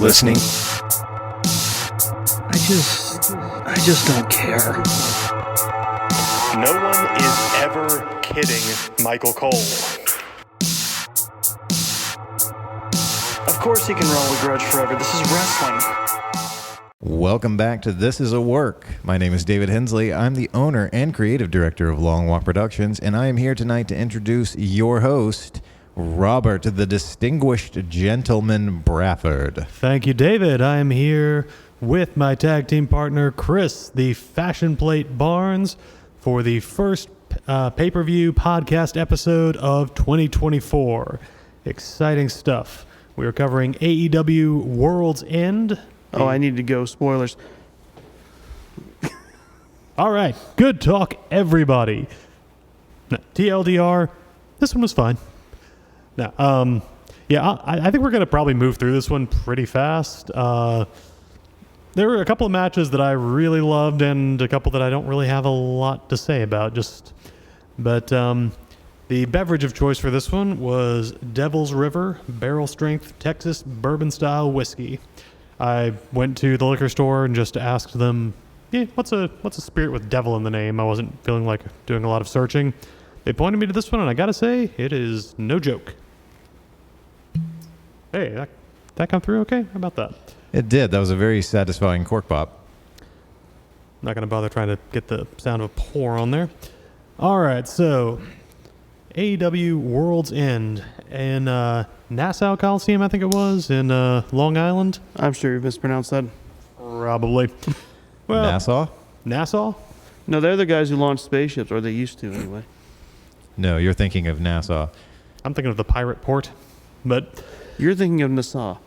listening. I just don't care. No one is ever kidding Michael Cole. Of course he can roll a grudge forever. This is wrestling. Welcome back to This Is a Work. My name is David Hensley. I'm the owner and creative director of Long Walk Productions, and I am here tonight to introduce your host, Robert, the distinguished gentleman Brafford. Thank you, David. I am here with my tag team partner, Chris, the Fashion Plate Barnes, for the first pay-per-view podcast episode of 2024. Exciting stuff. We are covering AEW World's End. Oh, I need to go. Spoilers. All right. Good talk, everybody. No, TLDR, this one was fine. Now, I think we're going to probably move through this one pretty fast. There were a couple of matches that I really loved and a couple that I don't really have a lot to say about. But the beverage of choice for this one was Devil's River Barrel Strength Texas Bourbon Style Whiskey. I went to the liquor store and just asked them, what's a spirit with devil in the name? I wasn't feeling like doing a lot of searching. They pointed me to this one, and I gotta say, it is no joke. Hey, that come through okay? How about that? It did. That was a very satisfying cork pop. Not gonna bother trying to get the sound of a pour on there. All right, so AEW World's End in Nassau Coliseum, I think it was, in Long Island. I'm sure you mispronounced that. Probably. Well, Nassau? No, they're the guys who launch spaceships, or they used to anyway. No, you're thinking of Nassau. I'm thinking of the pirate port, but You're thinking of Nassau.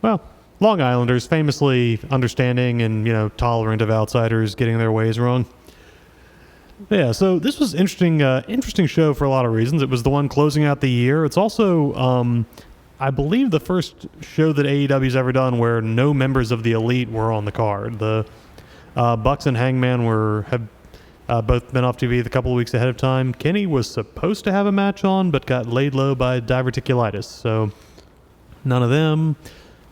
well, Long Islanders famously understanding and tolerant of outsiders getting their ways wrong. Yeah, so this was interesting show for a lot of reasons. It was the one closing out the year. It's also, I believe, the first show that AEW's ever done where no members of the Elite were on the card. The Bucks and Hangman have both been off TV a couple of weeks ahead of time. Kenny was supposed to have a match on, but got laid low by diverticulitis, so none of them.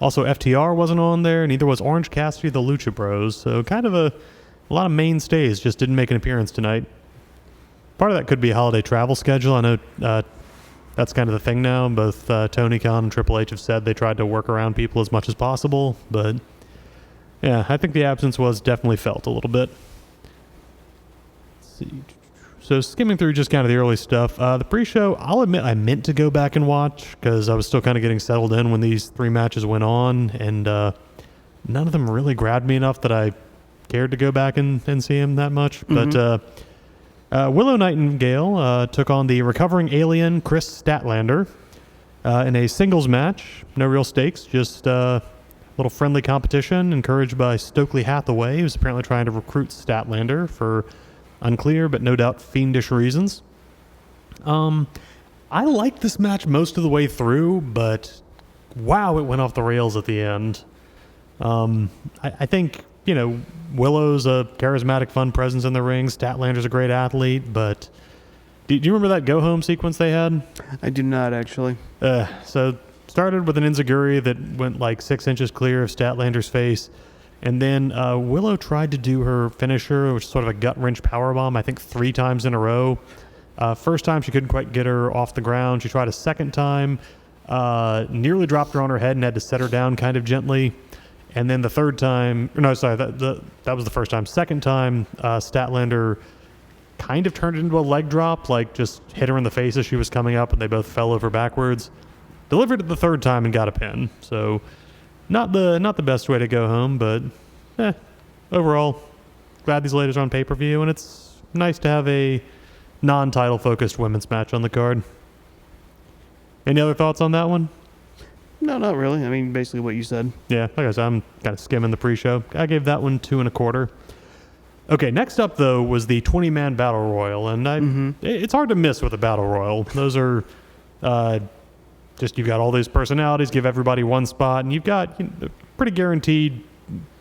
Also, FTR wasn't on there, neither was Orange Cassidy, the Lucha Bros, so kind of a lot of mainstays just didn't make an appearance tonight. Part of that could be a holiday travel schedule. I know that's kind of the thing now. Both Tony Khan and Triple H have said they tried to work around people as much as possible, but yeah, I think the absence was definitely felt a little bit. Let's see. So skimming through just kind of the early stuff, the pre-show, I'll admit I meant to go back and watch because I was still kind of getting settled in when these three matches went on, and none of them really grabbed me enough that I cared to go back and see him that much. Mm-hmm. But Willow Nightingale took on the recovering alien Chris Statlander in a singles match. No real stakes, just a little friendly competition encouraged by Stokely Hathaway, who's apparently trying to recruit Statlander for unclear but no doubt fiendish reasons. I liked this match most of the way through, but wow, it went off the rails at the end. I think Willow's a charismatic, fun presence in the ring. Statlander's a great athlete, but do you remember that go-home sequence they had? I do not, actually. So started with an enziguri that went like 6 inches clear of Statlander's face, and then Willow tried to do her finisher, which is sort of a gut-wrench powerbomb, I think 3 times in a row. First time, she couldn't quite get her off the ground. She tried a second time, nearly dropped her on her head and had to set her down kind of gently. And then the third time, that was the first time. Second time, Statlander kind of turned it into a leg drop, like just hit her in the face as she was coming up, and they both fell over backwards. Delivered it the third time and got a pin. So not the best way to go home, but overall, glad these ladies are on pay-per-view, and it's nice to have a non-title focused women's match on the card. Any other thoughts on that one? No, not really. I mean, basically what you said. Yeah, like I said, I'm kind of skimming the pre-show. I gave that one 2 1/4. Okay, next up, though, was the 20-man Battle Royal, and it's hard to miss with a Battle Royal. Those are you've got all these personalities, give everybody one spot, and you've got pretty guaranteed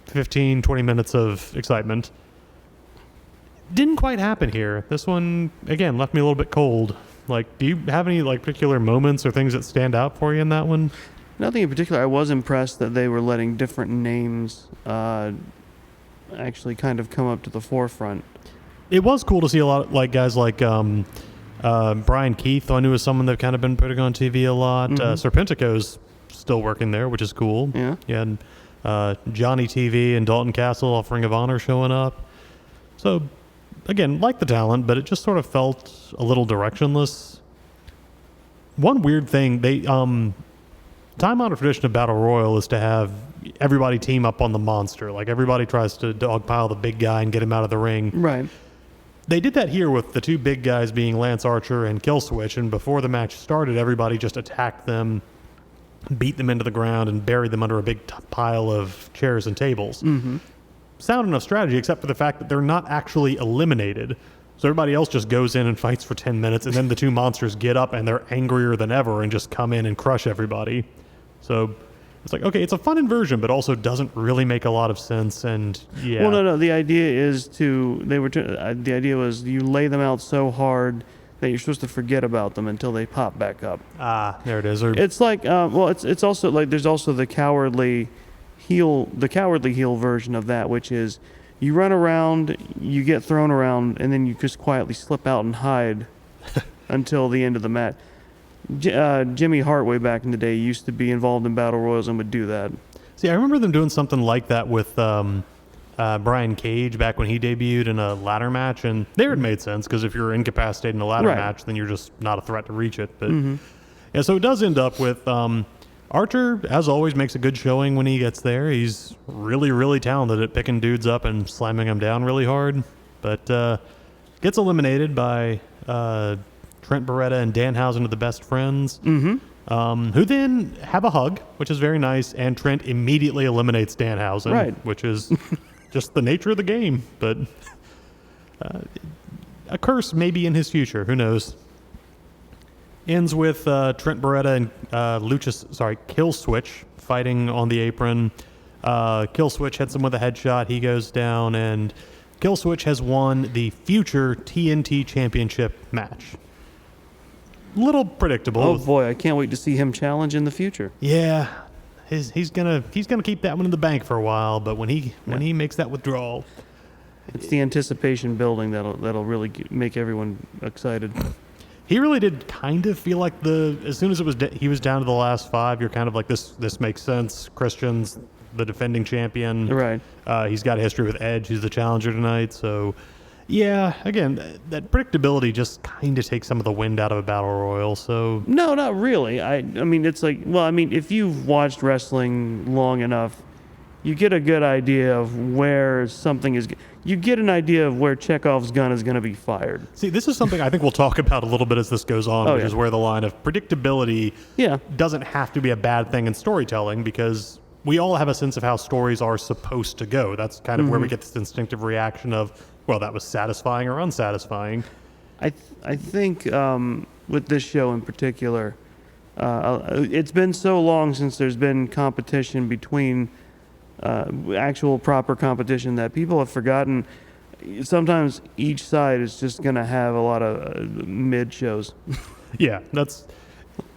15, 20 minutes of excitement. Didn't quite happen here. This one, again, left me a little bit cold. Like, do you have any particular moments or things that stand out for you in that one? Nothing in particular. I was impressed that they were letting different names actually kind of come up to the forefront. It was cool to see a lot of guys like Brian Keith, who I knew was someone that kind of been putting on TV a lot. Serpentico's still working there, which is cool. Yeah. And Johnny TV and Dalton Castle off Ring of Honor showing up. So, again, like the talent, but it just sort of felt a little directionless. One weird thing, they time-honored tradition of Battle Royal is to have everybody team up on the monster. Like, everybody tries to dogpile the big guy and get him out of the ring. Right. They did that here with the two big guys being Lance Archer and Killswitch, and before the match started, everybody just attacked them, beat them into the ground, and buried them under a big pile of chairs and tables. Sound enough strategy, except for the fact that they're not actually eliminated. So everybody else just goes in and fights for 10 minutes, and then the two monsters get up, and they're angrier than ever and just come in and crush everybody. So it's like, okay, it's a fun inversion, but also doesn't really make a lot of sense. And yeah, Well, no. The idea is the idea was you lay them out so hard that you're supposed to forget about them until they pop back up. There it is. Or, It's like, it's also like there's also the cowardly heel version of that, which is you run around, you get thrown around, and then you just quietly slip out and hide until the end of the match. Jimmy Hart way back in the day used to be involved in battle royals and would do that. See, I remember them doing something like that with Brian Cage back when he debuted in a ladder match, and there it made sense because if you're incapacitated in a ladder Right. match, then you're just not a threat to reach it. But yeah, so it does end up with Archer, as always, makes a good showing when he gets there. He's really, really talented at picking dudes up and slamming them down really hard, but gets eliminated by Trent Beretta and Danhausen are the best friends, who then have a hug, which is very nice, and Trent immediately eliminates Danhausen, Right. which is just the nature of the game, but a curse maybe in his future, who knows. Ends with Trent Beretta and Killswitch fighting on the apron. Killswitch hits him with a headshot, he goes down, and Killswitch has won the future TNT Championship match. Little predictable. Oh boy, I can't wait to see him challenge in the future. Yeah, he's gonna keep that one in the bank for a while. But when he makes that withdrawal, It's the anticipation building that'll really make everyone excited. he really did kind of feel like as soon as he was down to the last 5, you're kind of like this makes sense. Christian's the defending champion, Right. He's got a history with Edge, who's the challenger tonight. So yeah, again, that predictability just kind of takes some of the wind out of a battle royal. So No, not really. I mean, it's like, if you've watched wrestling long enough, you get a good idea of where something is. You get an idea of where Chekhov's gun is going to be fired. see, this is something I think we'll talk about a little bit as this goes on, Oh, which yeah. is where the line of predictability doesn't have to be a bad thing in storytelling, because we all have a sense of how stories are supposed to go. That's kind of where we get this instinctive reaction of, well, that was satisfying or unsatisfying. I think with this show in particular, it's been so long since there's been competition between actual proper competition that people have forgotten. Sometimes each side is just going to have a lot of mid shows. Yeah, that's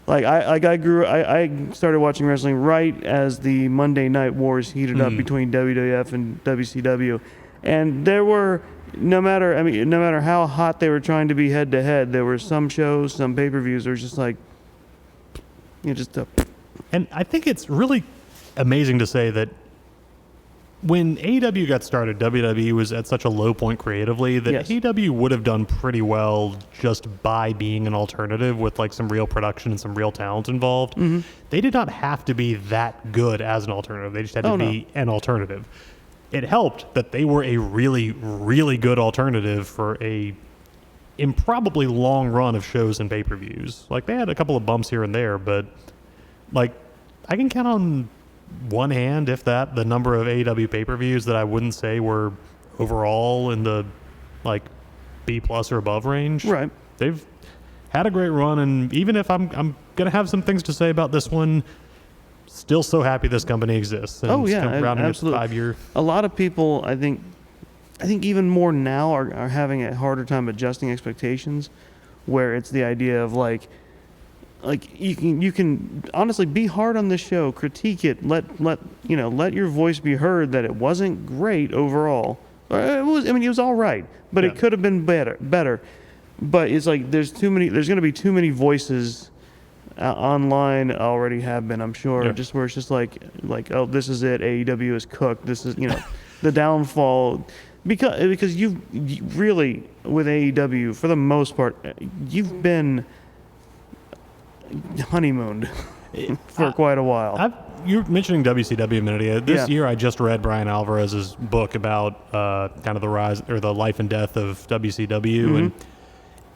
I started watching wrestling right as the Monday Night Wars heated up between WWF and WCW, and there were no matter how hot they were trying to be head to head, there were some shows, some pay-per-views, there was just like and I think it's really amazing to say that when AEW got started, WWE was at such a low point creatively that Yes. AEW would have done pretty well just by being an alternative with like some real production and some real talent involved. They did not have to be that good as an alternative. They just had to be an alternative. It helped that they were a really, really good alternative for a improbably long run of shows and pay-per-views. Like, they had a couple of bumps here and there, but like, I can count on one hand, if that, the number of AEW pay-per-views that I wouldn't say were overall in the like B+ or above range. Right. They've had a great run, and even if I'm gonna have some things to say about this one, still so happy this company exists. And Oh, it's yeah, come rounding its absolutely. 5-year. A lot of people, I think even more now are having a harder time adjusting expectations, where it's the idea of like, like you can honestly be hard on this show, critique it, let your voice be heard that it wasn't great overall. It was all right, but it could have been better. But it's like there's going to be too many voices online already have been, I'm sure, just where it's just like oh, this is it, AEW is cooked, this is the downfall, because you really, with AEW, for the most part, you've been honeymooned for quite a while. You're mentioning WCW a minute ago. This year I just read Brian Alvarez's book about kind of the rise or the life and death of WCW, and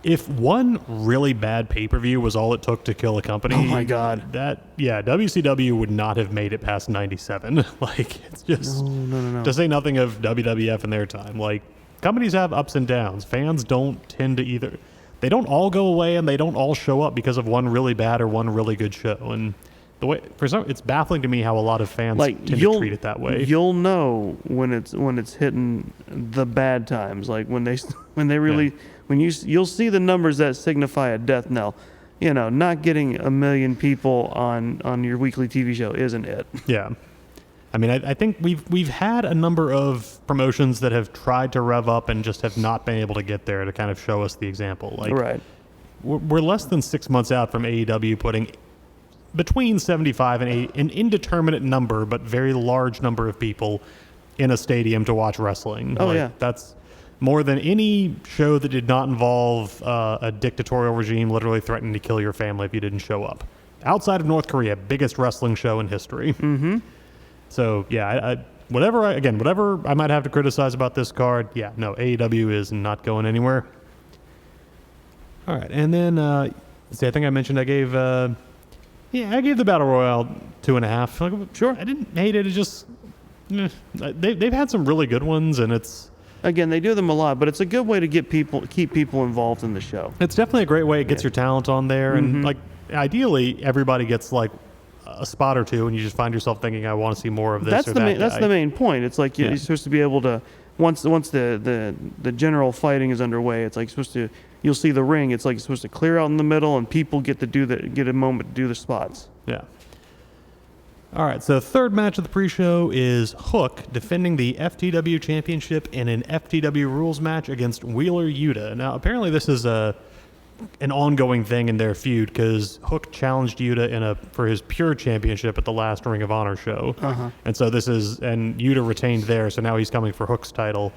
if one really bad pay-per-view was all it took to kill a company, oh my God, WCW would not have made it past 97. Like, it's just no. To say nothing of WWF in their time. Like, companies have ups and downs. Fans don't tend to either. They don't all go away, and they don't all show up because of one really bad or one really good show. And the way it's baffling to me how a lot of fans tend to treat it that way. You'll know when it's hitting the bad times, like when they really. When you'll see the numbers that signify a death knell. Not getting 1 million people on your weekly TV show isn't it. Yeah. I mean, I think we've had a number of promotions that have tried to rev up and just have not been able to get there to kind of show us the example. Like, right. We're less than 6 months out from AEW putting between 75 and an indeterminate number, but very large number of people in a stadium to watch wrestling. Oh, yeah. That's more than any show that did not involve a dictatorial regime literally threatening to kill your family if you didn't show up. Outside of North Korea, biggest wrestling show in history. Mm-hmm. So, yeah, whatever I might have to criticize about this card, AEW is not going anywhere. All right, and then, I think I mentioned I gave the Battle Royale 2.5. Sure. I didn't hate it. It's just, they've had some really good ones, and it's... Again, they do them a lot, but it's a good way to keep people involved in the show. It's definitely a great way. It gets your talent on there, and like ideally, everybody gets like a spot or two, and you just find yourself thinking, "I want to see more of this." That's the main point. It's like you're supposed to be able to once the general fighting is underway. It's like you'll see the ring. It's like you're supposed to clear out in the middle, and people get a moment to do the spots. Yeah. All right, so third match of the pre-show is Hook defending the FTW Championship in an FTW rules match against Wheeler Yuta. Now, apparently this is an ongoing thing in their feud because Hook challenged Yuta for his Pure Championship at the last Ring of Honor show. Uh-huh. And so and Yuta retained there, so now he's coming for Hook's title.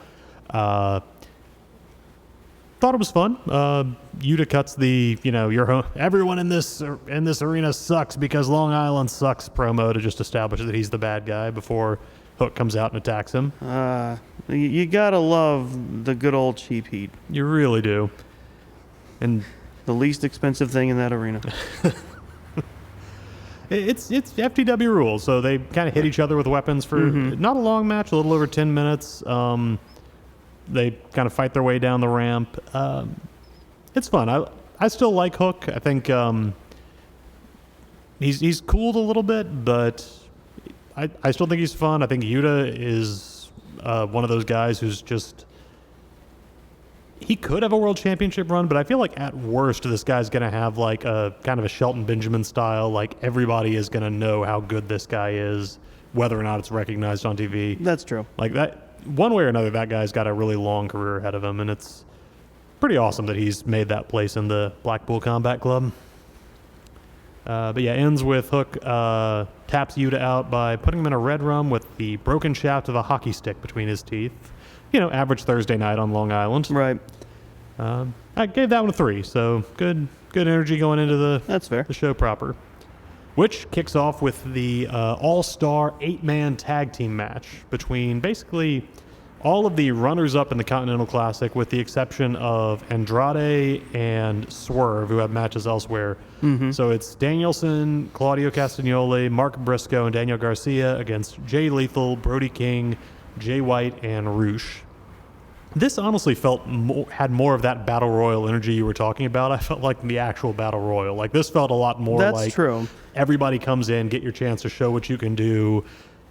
Thought it was fun. Yuta cuts the, everyone in this arena sucks because Long Island sucks promo to just establish that he's the bad guy before Hook comes out and attacks him. You gotta love the good old cheap heat. You really do. And the least expensive thing in that arena. It's FTW rules, so they kind of hit each other with weapons for not a long match, a little over 10 minutes. They kind of fight their way down the ramp. It's fun. I still like Hook. I think he's cooled a little bit, but I still think he's fun. I think Yuta is one of those guys who's just... He could have a world championship run, but I feel like at worst this guy's going to have like a kind of a Shelton Benjamin style. Like everybody is going to know how good this guy is, whether or not it's recognized on TV. That's true. Like that... One way or another, that guy's got a really long career ahead of him, and it's pretty awesome that he's made that place in the Blackpool Combat Club. But yeah, ends with Hook taps Yuta out by putting him in a red rum with the broken shaft of a hockey stick between his teeth. Average Thursday night on Long Island. Right. I gave that one a 3, so good energy going into That's fair. The show proper. Which kicks off with the all-star 8-man tag team match between basically all of the runners-up in the Continental Classic with the exception of Andrade and Swerve, who have matches elsewhere. Mm-hmm. So it's Danielson, Claudio Castagnoli, Mark Briscoe, and Daniel Garcia against Jay Lethal, Brody King, Jay White, and Roosh. This honestly had more of that Battle Royal energy you were talking about. I felt like the actual Battle Royal. Like this felt a lot more like... That's true. Everybody comes in, get your chance to show what you can do.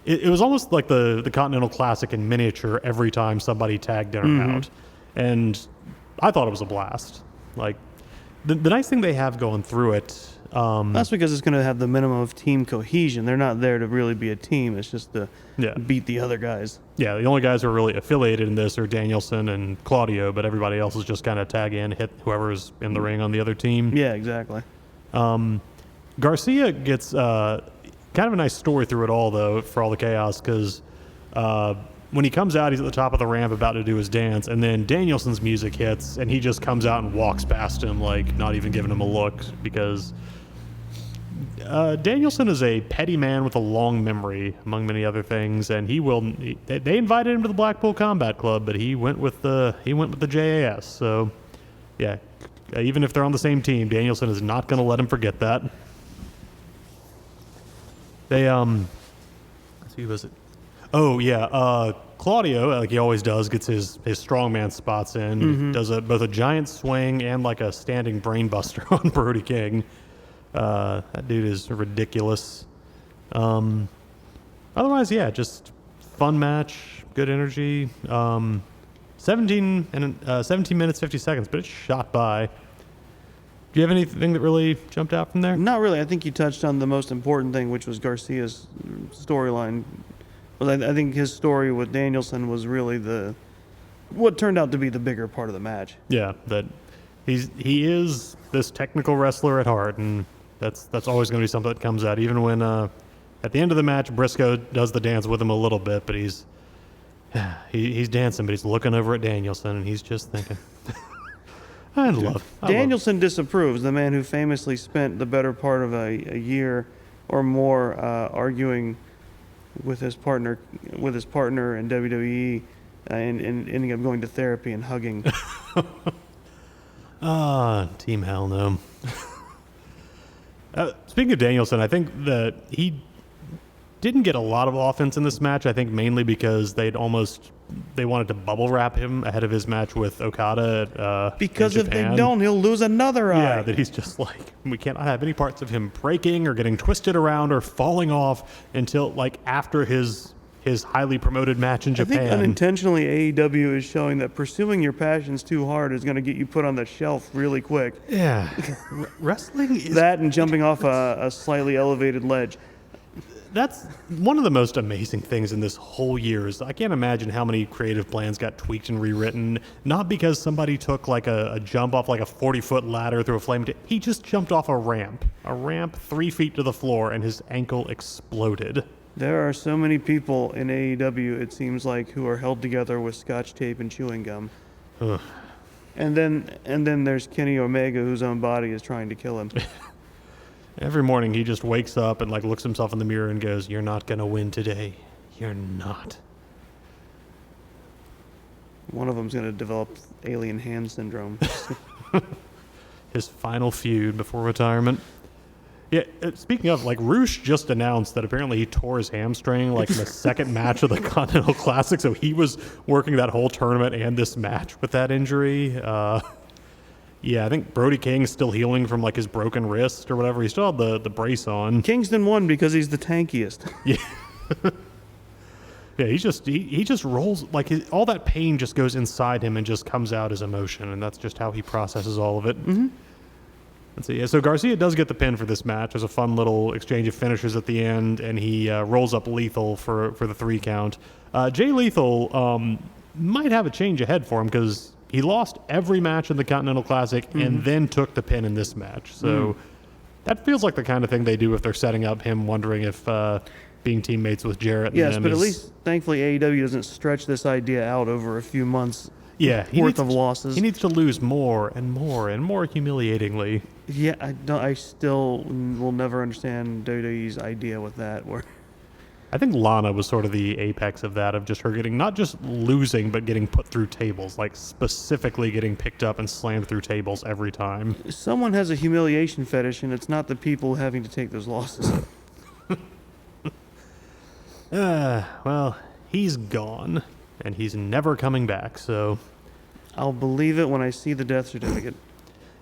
It was almost like the Continental Classic in miniature every time somebody tagged in or out. And I thought it was a blast. Like, the nice thing they have going through it. That's because it's going to have the minimum of team cohesion. They're not there to really be a team. It's just to beat the other guys. Yeah, the only guys who are really affiliated in this are Danielson and Claudio, but everybody else is just kind of tag in, hit whoever's in the ring on the other team. Yeah, exactly. Garcia gets kind of a nice story through it all, though, for all the chaos, because when he comes out, he's at the top of the ramp about to do his dance, and then Danielson's music hits, and he just comes out and walks past him, like, not even giving him a look, because Danielson is a petty man with a long memory, among many other things, and they invited him to the Blackpool Combat Club, but he went with the JAS. So, yeah, even if they're on the same team, Danielson is not going to let him forget that. They let's see, who was it? Oh yeah, Claudio, like he always does, gets his strongman spots in. Mm-hmm. Does both a giant swing and like a standing brainbuster on Brody King. That dude is ridiculous. Otherwise, yeah, just fun match, good energy. 17 minutes 50 seconds, but it's shot by. Do you have anything that really jumped out from there? Not really. I think you touched on the most important thing, which was Garcia's storyline. Well, I think his story with Danielson was really what turned out to be the bigger part of the match. Yeah, that he is this technical wrestler at heart, and that's always going to be something that comes out. Even when at the end of the match, Briscoe does the dance with him a little bit, but he's dancing, but he's looking over at Danielson, and he's just thinking. Danielson disapproves, the man who famously spent the better part of a year or more arguing with his partner in WWE and ending up going to therapy and hugging. Team Hell No. Speaking of Danielson, I think that he didn't get a lot of offense in this match. I think mainly because they wanted to bubble wrap him ahead of his match with Okada. Because in if Japan. they don't, he'll lose another eye. Yeah, that he's just like, we cannot have any parts of him breaking or getting twisted around or falling off until like after his highly promoted match in Japan. I think unintentionally AEW is showing that pursuing your passions too hard is going to get you put on the shelf really quick. Yeah, wrestling is that and jumping off a slightly elevated ledge. That's one of the most amazing things in this whole year. Is I can't imagine how many creative plans got tweaked and rewritten. Not because somebody took like a jump off like a 40-foot ladder through a flame. He just jumped off a ramp 3 feet to the floor, and his ankle exploded. There are so many people in AEW, it seems like, who are held together with scotch tape and chewing gum. Ugh. And then there's Kenny Omega, whose own body is trying to kill him. Every morning he just wakes up and like looks himself in the mirror and goes, "You're not gonna win today. You're not." One of them's going to develop alien hand syndrome. His final feud before retirement. Yeah, speaking of, like, Roosh just announced that apparently he tore his hamstring, like, in the second match of the Continental Classic, so he was working that whole tournament and this match with that injury. Yeah, I think Brody King's still healing from, like, his broken wrist or whatever. He still had the brace on. Kingston won because he's the tankiest. Yeah. Yeah, he just rolls, like, all that pain just goes inside him and just comes out as emotion, and that's just how he processes all of it. Mm-hmm. Let's see. Yeah, so Garcia does get the pin for this match. There's a fun little exchange of finishers at the end, and he rolls up Lethal for the 3 count. Jay Lethal might have a change ahead for him because he lost every match in the Continental Classic and then took the pin in this match. So that feels like the kind of thing they do if they're setting up him wondering if being teammates with Jarrett. Yes, and but at least thankfully AEW doesn't stretch this idea out over a few months. Yeah, worth of losses. He needs to lose more and more and more humiliatingly. Yeah, I still will never understand WWE's idea with that. Where I think Lana was sort of the apex of that, of just her getting, not just losing, but getting put through tables, like specifically getting picked up and slammed through tables every time. Someone has a humiliation fetish, and it's not the people having to take those losses. Well, he's gone, and he's never coming back, so... I'll believe it when I see the death certificate.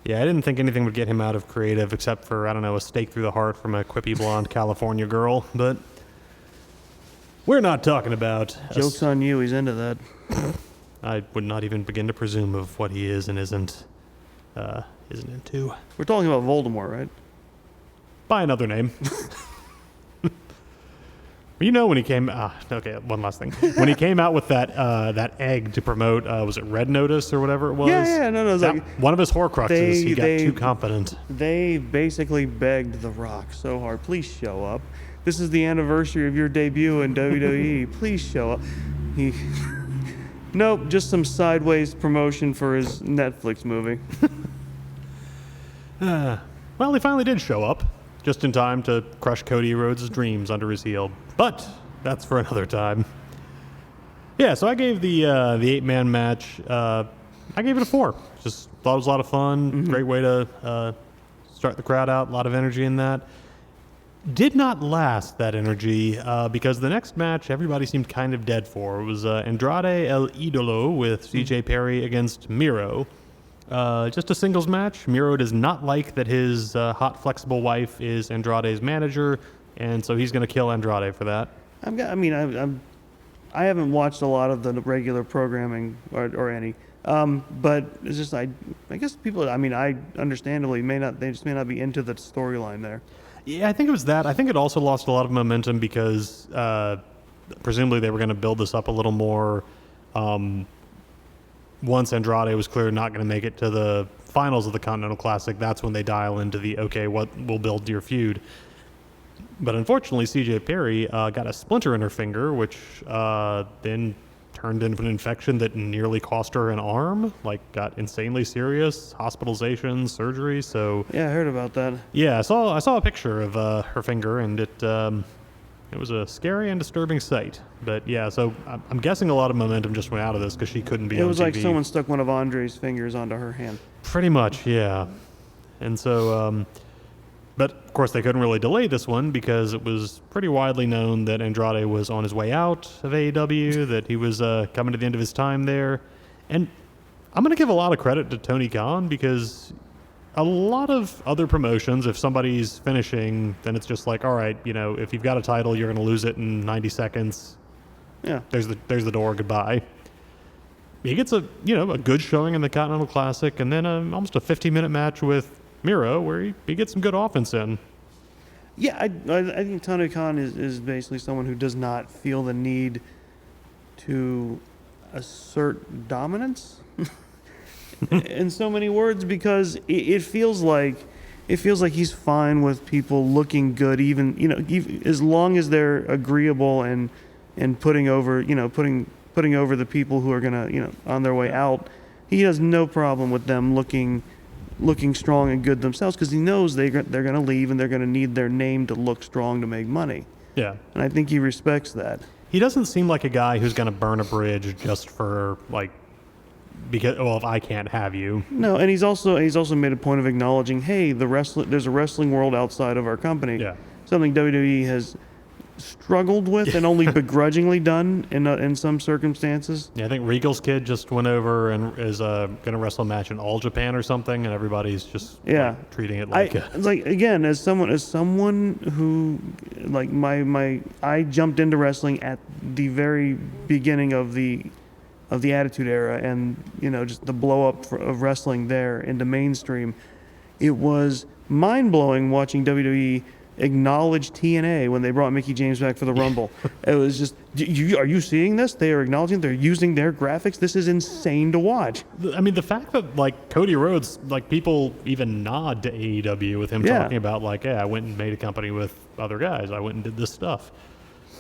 Yeah, I didn't think anything would get him out of creative, except for, I don't know, a stake through the heart from a quippy blonde California girl, but... We're not talking about... Joke's on you, he's into that. I would not even begin to presume of what he is and isn't. isn't into. We're talking about Voldemort, right? By another name. You know when he came... okay, one last thing. When he came out with that egg to promote, was it Red Notice or whatever it was? Yeah, no, it's like... One of his Horcruxes, he got too confident. They basically begged The Rock so hard, please show up. This is the anniversary of your debut in WWE. Please show up. Nope, just some sideways promotion for his Netflix movie. Well, he finally did show up, just in time to crush Cody Rhodes' dreams under his heel. But that's for another time. Yeah, so I gave the 8-man match, I gave it a 4. Just thought it was a lot of fun. Mm-hmm. Great way to start the crowd out. A lot of energy in that. Did not last, that energy, because the next match everybody seemed kind of dead for. It was Andrade El Idolo with CJ Perry against Miro. Just a singles match. Miro does not like that his hot, flexible wife is Andrade's manager, and so he's going to kill Andrade for that. I haven't watched a lot of the regular programming or any, but it's just I guess people. I understandably they just may not be into the storyline there. Yeah, I think it was that. I think it also lost a lot of momentum because presumably they were going to build this up a little more. Once Andrade was clear not going to make it to the finals of the Continental Classic, that's when they dial into the, okay, what will build your feud. But unfortunately, CJ Perry got a splinter in her finger, which then turned into an infection that nearly cost her an arm, got insanely serious, hospitalization, surgery. So yeah, I heard about that. Yeah, I saw a picture of her finger, and it was a scary and disturbing sight. But yeah, so I'm guessing a lot of momentum just went out of this because she couldn't be on TV. It was like someone stuck one of Andre's fingers onto her hand. Pretty much, yeah. And so, but of course they couldn't really delay this one because it was pretty widely known that Andrade was on his way out of AEW, that he was coming to the end of his time there. And I'm going to give a lot of credit to Tony Khan because a lot of other promotions, if somebody's finishing, then it's just like, all right, if you've got a title, you're going to lose it in 90 seconds. Yeah. There's the door. Goodbye. He gets a good showing in the Continental Classic, and then almost a 15-minute match with Miro where he gets some good offense in. Yeah, I think Tony Khan is basically someone who does not feel the need to assert dominance. In so many words, because it feels like he's fine with people looking good, even as long as they're agreeable and putting over the people who are gonna on their way out. He has no problem with them looking strong and good themselves because he knows they're gonna leave and they're gonna need their name to look strong to make money. Yeah, and I think he respects that. He doesn't seem like a guy who's gonna burn a bridge just for because if I can't have you. No, and he's also made a point of acknowledging, hey, there's a wrestling world outside of our company. Yeah. Something WWE has struggled with and only begrudgingly done in some circumstances. Yeah, I think Regal's kid just went over and is going to wrestle a match in All Japan or something, and everybody's just treating it like again, as someone who I jumped into wrestling at the very beginning of the Attitude Era, and just the blow up of wrestling there into mainstream. It was mind blowing watching WWE acknowledge TNA when they brought Mickie James back for the Rumble. It was just, are you seeing this? They are acknowledging, they're using their graphics. This is insane to watch. I mean, the fact that Cody Rhodes, people even nod to AEW with him talking about I went and made a company with other guys. I went and did this stuff.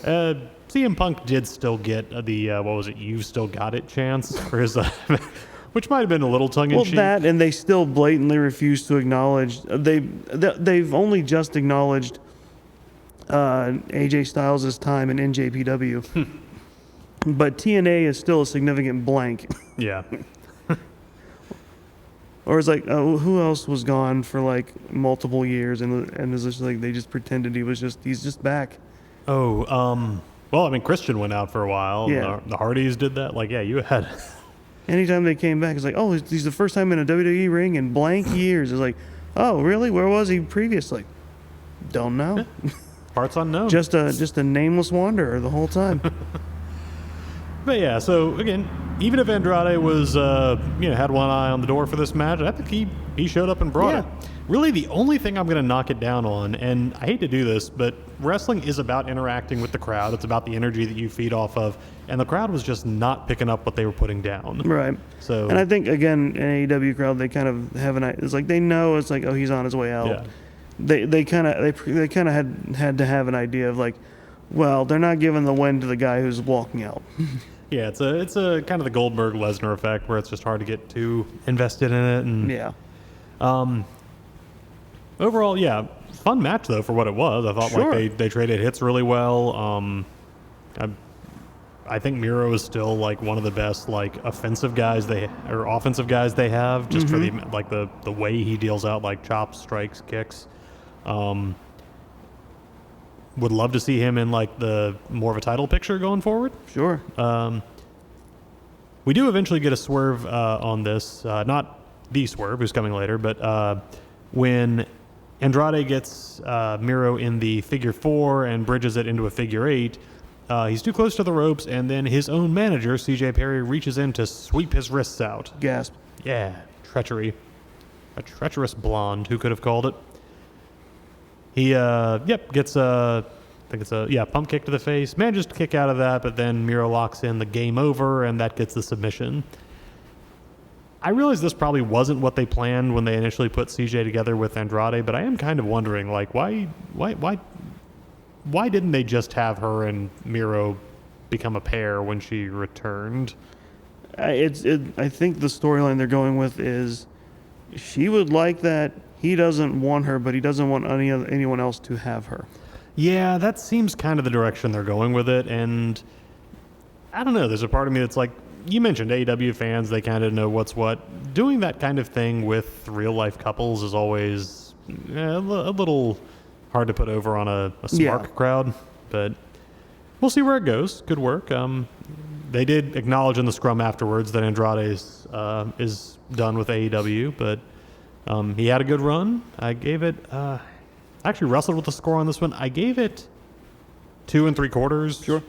CM Punk did still get the "You've still got it" chance for his, which might have been a little tongue-in-cheek. Well, that, and they still blatantly refuse to acknowledge. They've only just acknowledged AJ Styles' time in NJPW, but TNA is still a significant blank. Yeah. Or it's who else was gone for multiple years, and it's just they just pretended he's just back. Oh, well, I mean, Christian went out for a while. Yeah. The Hardys did that. You had. Anytime they came back, it's he's the first time in a WWE ring in blank years. It's oh, really? Where was he previously? Don't know. Parts unknown. Just a nameless wanderer the whole time. But yeah, so again, even if Andrade was, had one eye on the door for this match, I think he he showed up and brought Yeah. it. Really, the only thing I'm going to knock it down on, and I hate to do this, but wrestling is about interacting with the crowd. It's about the energy that you feed off of, and the crowd was just not picking up what they were putting down. Right. So, And I think, again, an AEW crowd, they kind of have it's like they know it's like, oh, he's on his way out. yeah. They kind of had to have an idea of like, well, they're not giving the win to the guy who's walking out. Yeah, it's a kind of the Goldberg-Lesnar effect where it's just hard to get too invested in it. And Yeah. Overall, yeah, fun match though for what it was. I thought Sure. like they traded hits really well. I think Miro is still like one of the best like offensive guys or offensive guys they have, just for the way he deals out like chops, strikes, kicks. Would love to see him in like the more of a title picture going forward. Sure. We do eventually get a swerve on this, not the swerve who's coming later, but when Andrade gets Miro in the figure 4 and bridges it into a figure 8, he's too close to the ropes, and then his own manager, CJ Perry, reaches in to sweep his wrists out. Gasp. Yeah, treachery. A treacherous blonde, who could have called it? He, gets I think it's a pump kick to the face. Manages to kick out of that, but then Miro locks in the game over, and that gets the submission. I realize this probably wasn't what they planned when they initially put CJ together with Andrade, but I am kind of wondering, like, why didn't they just have her and Miro become a pair when she returned? I think the storyline they're going with is she would like that. He doesn't want her, but he doesn't want anyone else to have her. Yeah, that seems kind of the direction they're going with it, and I don't know. There's a part of me that's like, you mentioned AEW fans, they kind of know what's what. Doing that kind of thing with real-life couples is always a little hard to put over on a smart crowd, but we'll see where it goes. Good work. They did acknowledge in the scrum afterwards that Andrade is done with AEW, but he had a good run. I gave it... I actually wrestled with the score on this one. I gave it 2 3/4. Sure.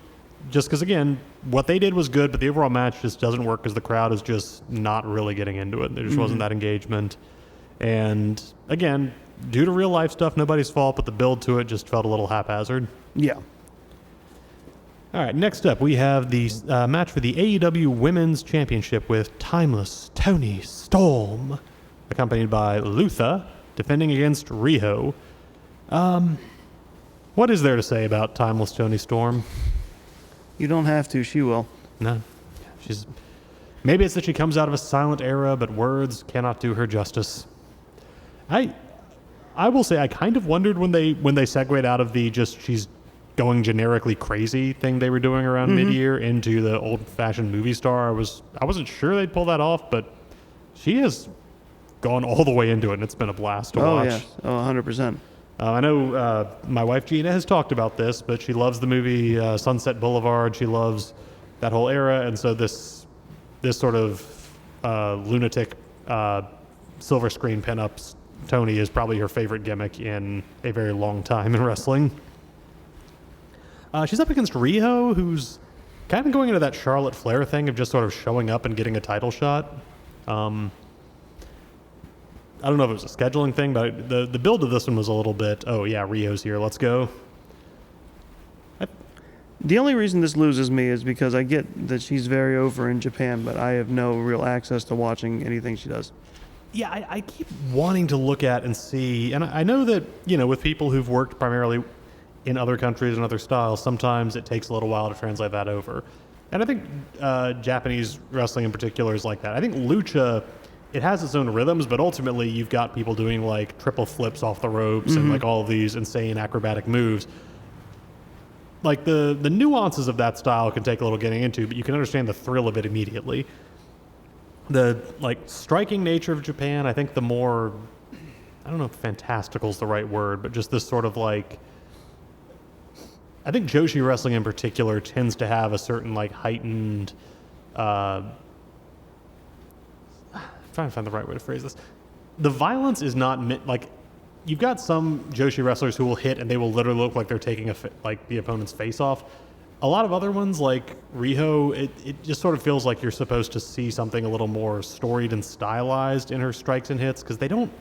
Just because, again, what they did was good, but the overall match just doesn't work because the crowd is just not really getting into it. There just wasn't that engagement. And, again, due to real-life stuff, nobody's fault, but the build to it just felt a little haphazard. Yeah. All right, next up, we have the match for the AEW Women's Championship with Timeless Toni Storm, accompanied by Luther, defending against Riho. What is there to say about Timeless Toni Storm? You don't have to. She will. No. Maybe it's that she comes out of a silent era, but words cannot do her justice. I will say I kind of wondered when they segued out of the just she's going generically crazy thing they were doing around mid-year into the old-fashioned movie star. I wasn't sure they'd pull that off, but she has gone all the way into it, and it's been a blast to watch. Yes. Oh, 100%. I know my wife Gina has talked about this, but she loves the movie Sunset Boulevard. She loves that whole era, and so this sort of lunatic silver screen pinups Tony is probably her favorite gimmick in a very long time in wrestling. She's up against Riho, who's kind of going into that Charlotte Flair thing of just sort of showing up and getting a title shot. I don't know if it was a scheduling thing, but the build of this one was a little bit, oh yeah, Rio's here, let's go. The only reason this loses me is because I get that she's very over in Japan, but I have no real access to watching anything she does. Yeah, I keep wanting to look at and see, and I know that, with people who've worked primarily in other countries and other styles, sometimes it takes a little while to translate that over. And I think Japanese wrestling in particular is like that. I think lucha, it has its own rhythms, but ultimately you've got people doing like triple flips off the ropes and like all of these insane acrobatic moves. Like the nuances of that style can take a little getting into, but you can understand the thrill of it immediately. The like striking nature of Japan, I think the more, I don't know if fantastical is the right word, but just this sort of like, I think Joshi wrestling in particular tends to have a certain like heightened, I'm trying to find the right way to phrase this. The violence is not like, you've got some Joshi wrestlers who will hit and they will literally look like they're taking like the opponent's face off. a lot of other ones like Riho, it just sort of feels like you're supposed to see something a little more storied and stylized in her strikes and hits because they don't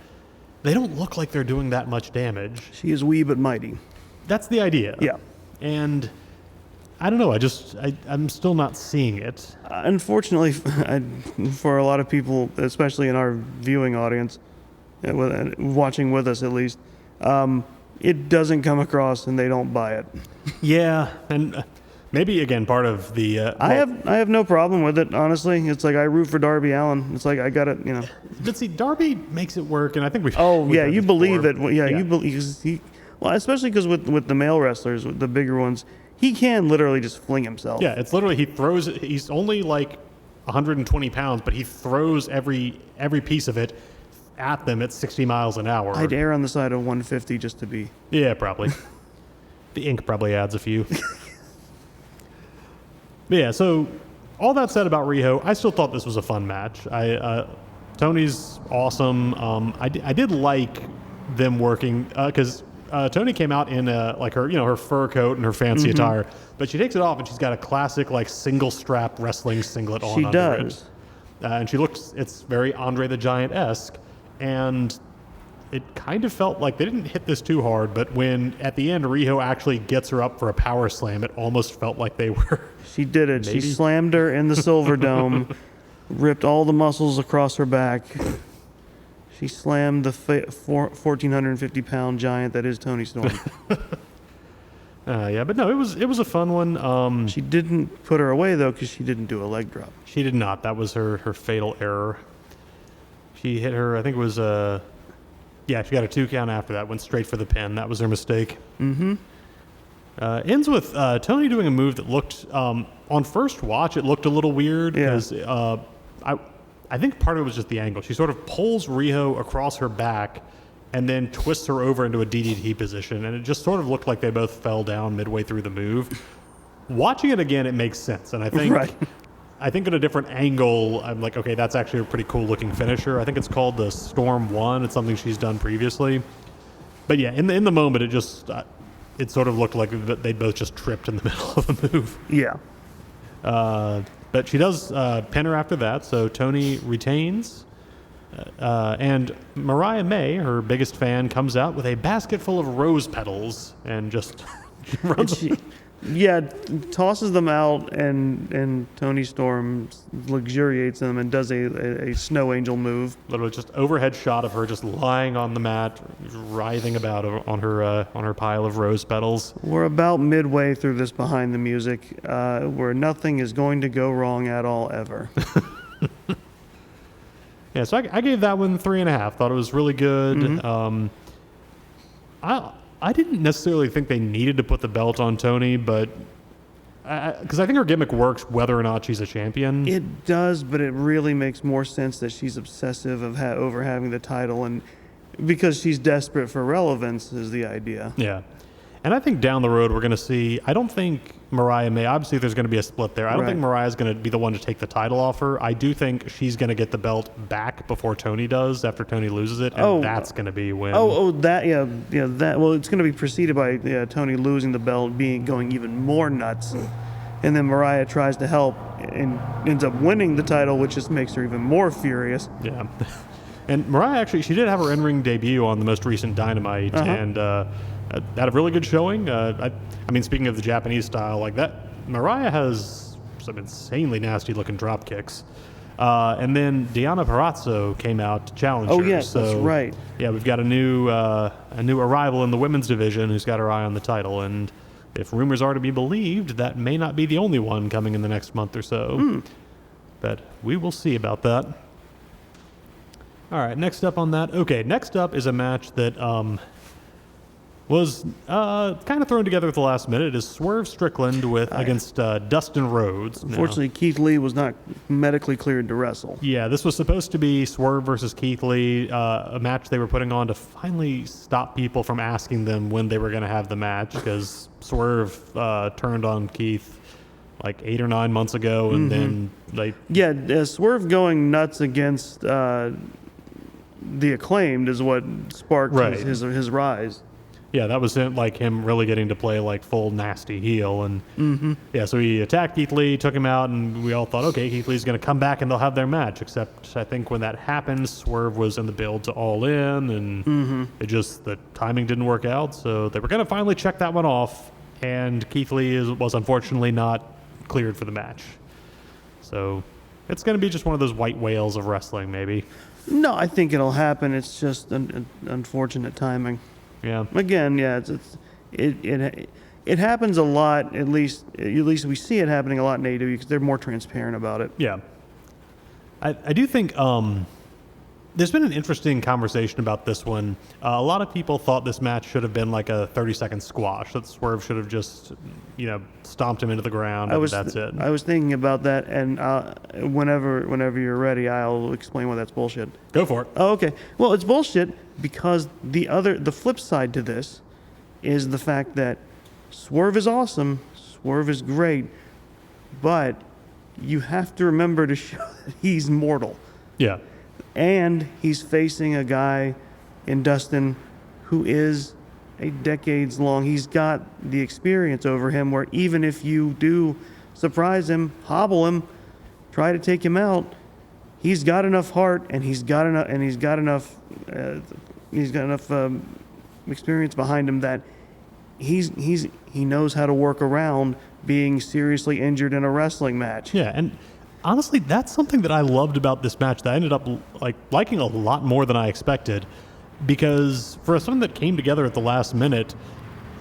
look like they're doing that much damage. She is wee but mighty. That's the idea. Yeah. And I don't know. I'm still not seeing it. Unfortunately, for a lot of people, especially in our viewing audience, watching with us at least, it doesn't come across and they don't buy it. Yeah, and maybe again part of the. I have no problem with it. Honestly, it's like I root for Darby Allin. It's like I got it. But see, Darby makes it work, and I think we've. Oh we've yeah, heard you this believe before. it. Yeah, you believe. Well, especially because with the male wrestlers, with the bigger ones, he can literally just fling himself. Yeah, it's literally he throws. He's only like 120 pounds, but he throws every piece of it at them at 60 miles an hour. I'd err on the side of 150 just to be. Yeah, probably. The ink probably adds a few. But yeah, so all that said about Riho, I still thought this was a fun match. Tony's awesome. I did like them working because Tony came out in like her fur coat and her fancy attire, but she takes it off and she's got a classic like single strap wrestling singlet on. She under does. it. And it's very Andre the Giant-esque, and it kind of felt like they didn't hit this too hard, but when at the end Riho actually gets her up for a power slam, it almost felt like they were. She did it. Maybe. She slammed her in the Silver Dome, ripped all the muscles across her back. She slammed the 1,450-pound giant that is Toni Storm. Yeah, but no, it was a fun one. She didn't put her away, though, because she didn't do a leg drop. She did not. That was her fatal error. She hit her, I think it was she got a 2 count after that, went straight for the pin. That was her mistake. Mm-hmm. Ends with Tony doing a move that looked, on first watch, it looked a little weird because I think part of it was just the angle. She sort of pulls Riho across her back and then twists her over into a DDT position, and it just sort of looked like they both fell down midway through the move. Watching it again, it makes sense, and I think I think at a different angle, I'm like, okay, that's actually a pretty cool looking finisher. I think it's called the Storm 1. It's something she's done previously. But yeah, in the moment, it just it sort of looked like they both just tripped in the middle of the move. Yeah. But she does pin her after that, so Tony retains. And Mariah May, her biggest fan, comes out with a basket full of rose petals and just runs. Tosses them out, and Toni Storm luxuriates them and does a snow angel move. Literally just overhead shot of her just lying on the mat, writhing about on her pile of rose petals. We're about midway through this behind the music, where nothing is going to go wrong at all ever. Yeah, so I gave that one 3.5. Thought it was really good. Mm-hmm. I didn't necessarily think they needed to put the belt on Toni, but because I think her gimmick works whether or not she's a champion. It does, but it really makes more sense that she's obsessive over having the title, and because she's desperate for relevance is the idea. Yeah. And I think down the road we're going to see, I don't think Mariah May, obviously there's going to be a split there. I don't think Mariah's going to be the one to take the title off her. I do think she's going to get the belt back before Toni does, after Toni loses it, and that's going to be when... Well, it's going to be preceded by Toni losing the belt, going even more nuts. And then Mariah tries to help and ends up winning the title, which just makes her even more furious. Yeah. And Mariah, actually, she did have her in-ring debut on the most recent Dynamite, and... had a really good showing. I mean, speaking of the Japanese style like that, Mariah has some insanely nasty-looking drop kicks. And then Deonna Purrazzo came out to challenge her. Oh, yes, so, that's right. Yeah, we've got a new arrival in the women's division who's got her eye on the title. And if rumors are to be believed, that may not be the only one coming in the next month or so. But we will see about that. All right, next up on that. Okay, next up is a match that... was kind of thrown together at the last minute. It is Swerve Strickland against Dustin Rhodes. Unfortunately, Keith Lee was not medically cleared to wrestle. Yeah, this was supposed to be Swerve versus Keith Lee, a match they were putting on to finally stop people from asking them when they were going to have the match, because Swerve turned on Keith like 8 or 9 months ago, and then Swerve going nuts against the Acclaimed is what sparked his rise. Yeah, that was him really getting to play like full nasty heel. And yeah, so he attacked Keith Lee, took him out, and we all thought, okay, Keith Lee's going to come back and they'll have their match. Except I think when that happened, Swerve was in the build to All In, and the timing didn't work out. So they were going to finally check that one off, and Keith Lee was unfortunately not cleared for the match. So it's going to be just one of those white whales of wrestling, maybe. No, I think it'll happen. It's just an unfortunate timing. Yeah. Again, yeah, it happens a lot. At least we see it happening a lot in AEW because they're more transparent about it. Yeah. I do think there's been an interesting conversation about this one. A lot of people thought this match should have been like a 30-second squash. That Swerve should have just, stomped him into the ground, and that's it. I was thinking about that, and whenever you're ready, I'll explain why that's bullshit. Go for it. Oh, okay. Well, it's bullshit because the flip side to this is the fact that Swerve is awesome, Swerve is great, but you have to remember to show that he's mortal. Yeah. And he's facing a guy in Dustin who is a decades long. He's got the experience over him where even if you do surprise him, hobble him, try to take him out, he's got enough heart and he's got enough experience behind him that he knows how to work around being seriously injured in a wrestling match. Yeah, and honestly, that's something that I loved about this match that I ended up liking a lot more than I expected, because for something that came together at the last minute,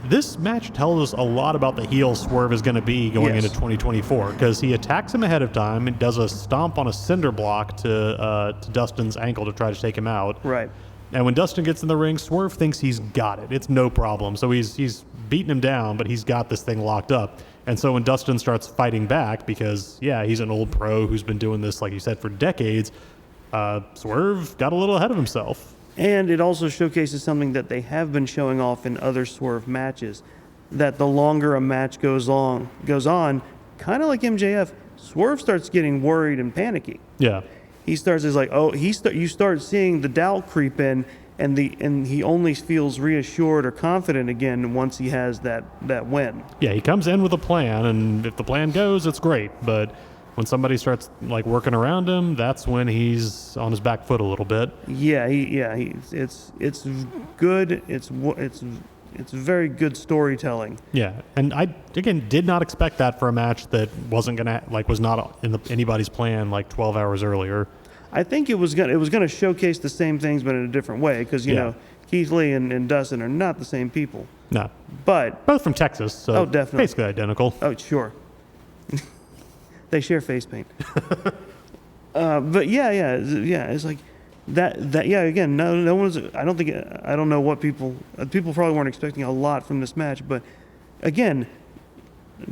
this match tells us a lot about the heel Swerve is going to be going into 2024, because he attacks him ahead of time and does a stomp on a cinder block to Dustin's ankle to try to take him out. Right. And when Dustin gets in the ring, Swerve thinks he's got it. It's no problem. So he's beating him down, but he's got this thing locked up. And so when Dustin starts fighting back, because, he's an old pro who's been doing this, like you said, for decades, Swerve got a little ahead of himself. And it also showcases something that they have been showing off in other Swerve matches, that the longer a match goes on, kind of like MJF, Swerve starts getting worried and panicky. Yeah. He starts you start seeing the doubt creep in, and he only feels reassured or confident again once he has that win. Yeah, he comes in with a plan, and if the plan goes, it's great. But when somebody starts working around him, that's when he's on his back foot a little bit. Yeah, it's good. It's very good storytelling. Yeah, and I again did not expect that for a match that wasn't gonna was not in anybody's plan 12 hours earlier. I think it was gonna showcase the same things but in a different way, because you know Keith Lee and Dustin are not the same people. No, but both from Texas, so definitely basically identical. Oh, sure. They share face paint. But it's like that. Yeah, again, no one's. I don't know what people probably weren't expecting a lot from this match, but again,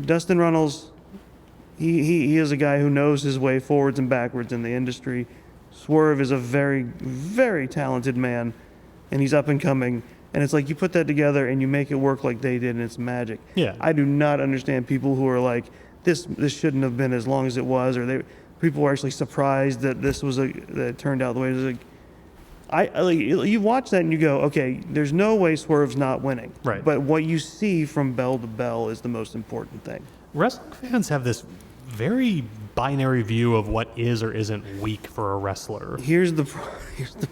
Dustin Runnels, he is a guy who knows his way forwards and backwards in the industry. Swerve is a very, very talented man, and he's up and coming. And it's like you put that together and you make it work like they did, and it's magic. Yeah. I do not understand people who are like, this shouldn't have been as long as it was, or people were actually surprised that that it turned out the way it was. You watch that and you go, okay, there's no way Swerve's not winning. Right. But what you see from bell to bell is the most important thing. Wrestling fans have this very binary view of what is or isn't weak for a wrestler. Here's the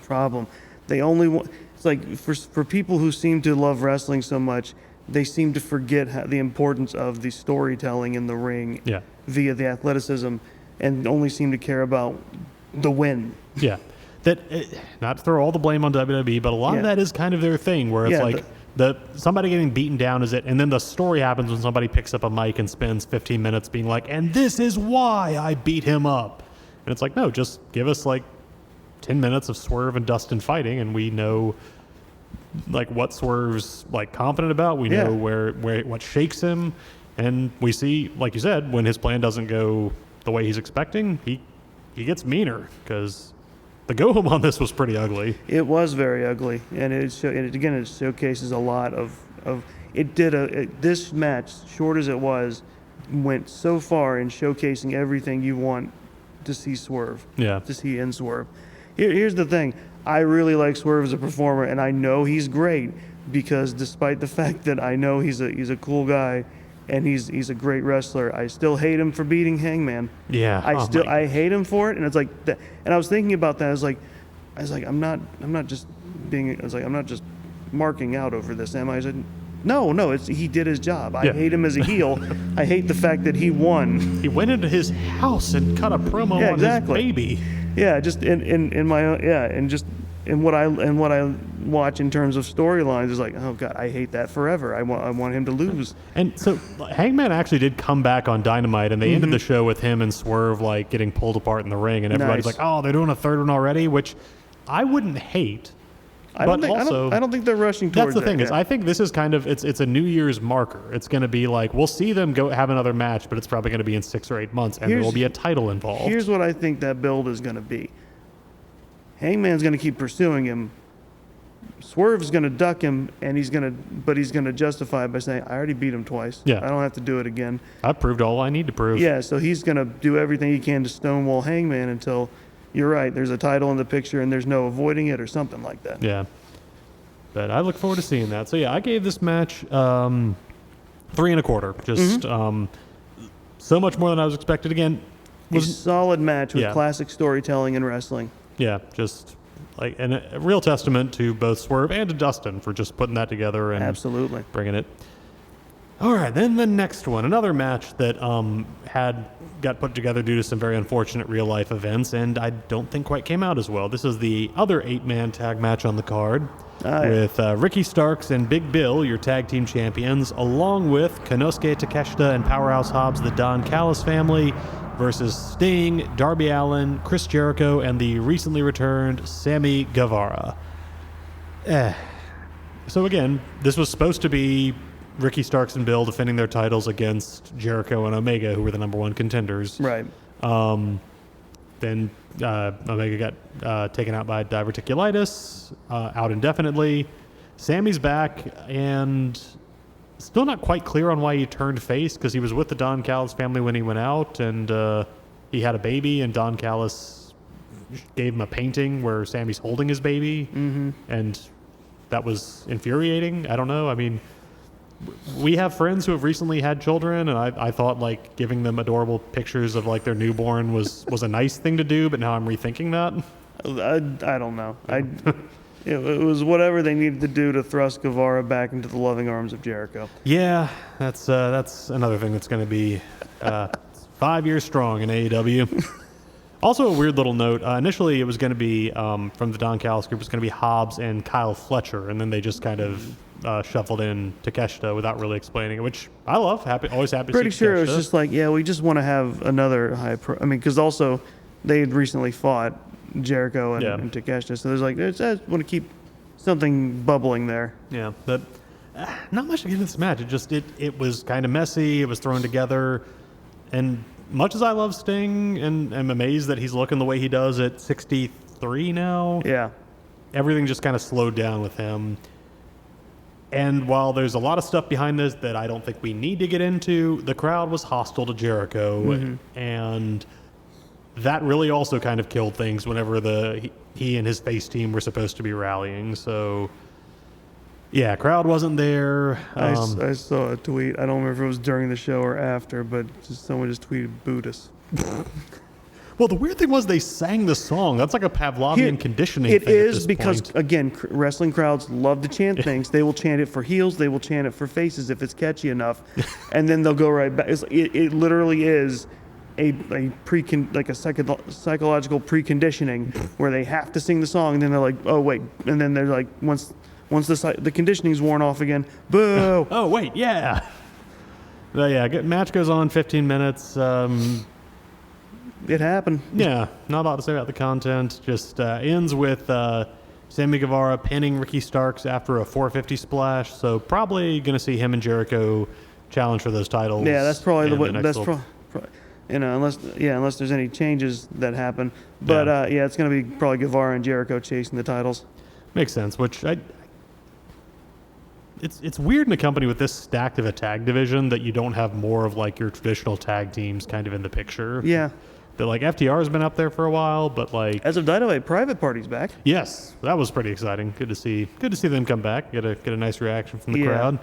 problem. They only want. It's like for people who seem to love wrestling so much, they seem to forget the importance of the storytelling in the ring via the athleticism, and only seem to care about the win. Yeah. Not to throw all the blame on WWE, but a lot of that is kind of their thing, where it's somebody getting beaten down is it, and then the story happens when somebody picks up a mic and spends 15 minutes being like, and this is why I beat him up. And it's like, no, just give us 10 minutes of Swerve and Dustin fighting, and we know what Swerve's confident about. We know where what shakes him, and we see, like you said, when his plan doesn't go the way he's expecting, he gets meaner, because the go home on this was pretty ugly. It was very ugly, and it showcases a lot of it. This match, short as it was, went so far in showcasing everything you want to see Swerve. Yeah. To see in Swerve. Here's the thing. I really like Swerve as a performer, and I know he's great, because despite the fact that I know he's a cool guy and he's a great wrestler, I still hate him for beating Hangman. Yeah. I hate him for it, and it's like that. And I was thinking about that. I was like, I'm not just marking out over this, am I? I said, no, he did his job. I hate him as a heel. I hate the fact that he won. He went into his house and cut a promo on exactly. his baby. Yeah, just in my and just in what I watch in terms of storylines is like, oh god, I hate that forever. I want him to lose. And so Hangman actually did come back on Dynamite, and they ended the show with him and Swerve like getting pulled apart in the ring, and everybody's Nice. like, oh, they're doing a third one already, which I wouldn't hate. I don't think they're rushing towards That's the thing that, is, I think this is kind of it's a New Year's marker. It's going to be like we'll see them go have another match, but it's probably going to be in 6 or 8 months, and there will be a title involved. Here's what I think that build is going to be. Hangman's going to keep pursuing him. Swerve's going to duck him, and he's going to justify it by saying, "I already beat him twice. Yeah. I don't have to do it again." I've proved all I need to prove. Yeah, so he's going to do everything he can to stonewall Hangman until you're right. There's a title in the picture, and there's no avoiding it, or something like that. Yeah. But I look forward to seeing that. So yeah, I gave this match 3 1/4. Just so much more than I was expected. Again, A solid match with Yeah. classic storytelling and wrestling. yeah, just like and a real testament to both Swerve and to Dustin for just putting that together and Absolutely. bringing it. All right, then the next one, another match that got put together due to some very unfortunate real life events, and I don't think quite came out as well. This is the other 8-man tag match on the card with Ricky Starks and Big Bill, your tag team champions, along with Konosuke Takeshita and Powerhouse Hobbs, the Don Callis family, versus Sting, Darby Allin, Chris Jericho, and the recently returned Sammy Guevara. So again, this was supposed to be Ricky Starks and Bill defending their titles against Jericho and Omega, who were the number 1 contenders. Right. Then Omega got taken out by diverticulitis, out indefinitely. Sammy's back, and still not quite clear on why he turned face, because he was with the Don Callis family when he went out, and he had a baby, and Don Callis gave him a painting where Sammy's holding his baby, and that was infuriating. I don't know. I mean, we have friends who have recently had children, and I thought like giving them adorable pictures of like their newborn was a nice thing to do, but now I'm rethinking that. I don't know. It was whatever they needed to do to thrust Guevara back into the loving arms of Jericho. Yeah, that's another thing that's going to be 5 years strong in AEW. Also, a weird little note. Initially, it was going to be from the Don Callis group. It was going to be Hobbs and Kyle Fletcher, and then they just kind of shuffled in Takeshita without really explaining it, which I love. Always happy. Pretty to see sure it Takeshita. was just like, yeah, we just want to have another I mean, because also they had recently fought Jericho and Takeshita, so there's like, I want to keep something bubbling there. Yeah, but not much to get into this match. It was kind of messy. It was thrown together, and much as I love Sting and am amazed that he's looking the way he does at 63 now, Yeah. everything just kind of slowed down with him. And while there's a lot of stuff behind this that I don't think we need to get into, the crowd was hostile to Jericho, and that really also kind of killed things whenever he and his face team were supposed to be rallying. So, yeah, crowd wasn't there. I saw a tweet. I don't remember if it was during the show or after, but someone just tweeted Buddhist. Well, the weird thing was they sang the song. That's like a Pavlovian conditioning It thing at is this because, point. again, wrestling crowds love to chant things. They will chant it for heels. They will chant it for faces if it's catchy enough, and then they'll go right back. It literally is a psychological preconditioning where they have to sing the song, and then they're like, oh wait, and then they're like, once the conditioning's worn off again, boo. Oh wait, yeah. But yeah, match goes on 15 minutes. It happened. Yeah, not a lot to say about the content. Just ends with Sammy Guevara pinning Ricky Starks after a 450 splash. So probably going to see him and Jericho challenge for those titles. Yeah, that's probably the way. That's probably. unless there's any changes that happen. But it's going to be probably Guevara and Jericho chasing the titles. Makes sense. Which it's weird in a company with this stacked of a tag division that you don't have more of like your traditional tag teams kind of in the picture. Yeah. But like FTR's been up there for a while, but like As of Dynamite, Private Party's back. yes, that was pretty exciting. Good to see them come back. Get a nice reaction from the Yeah. crowd.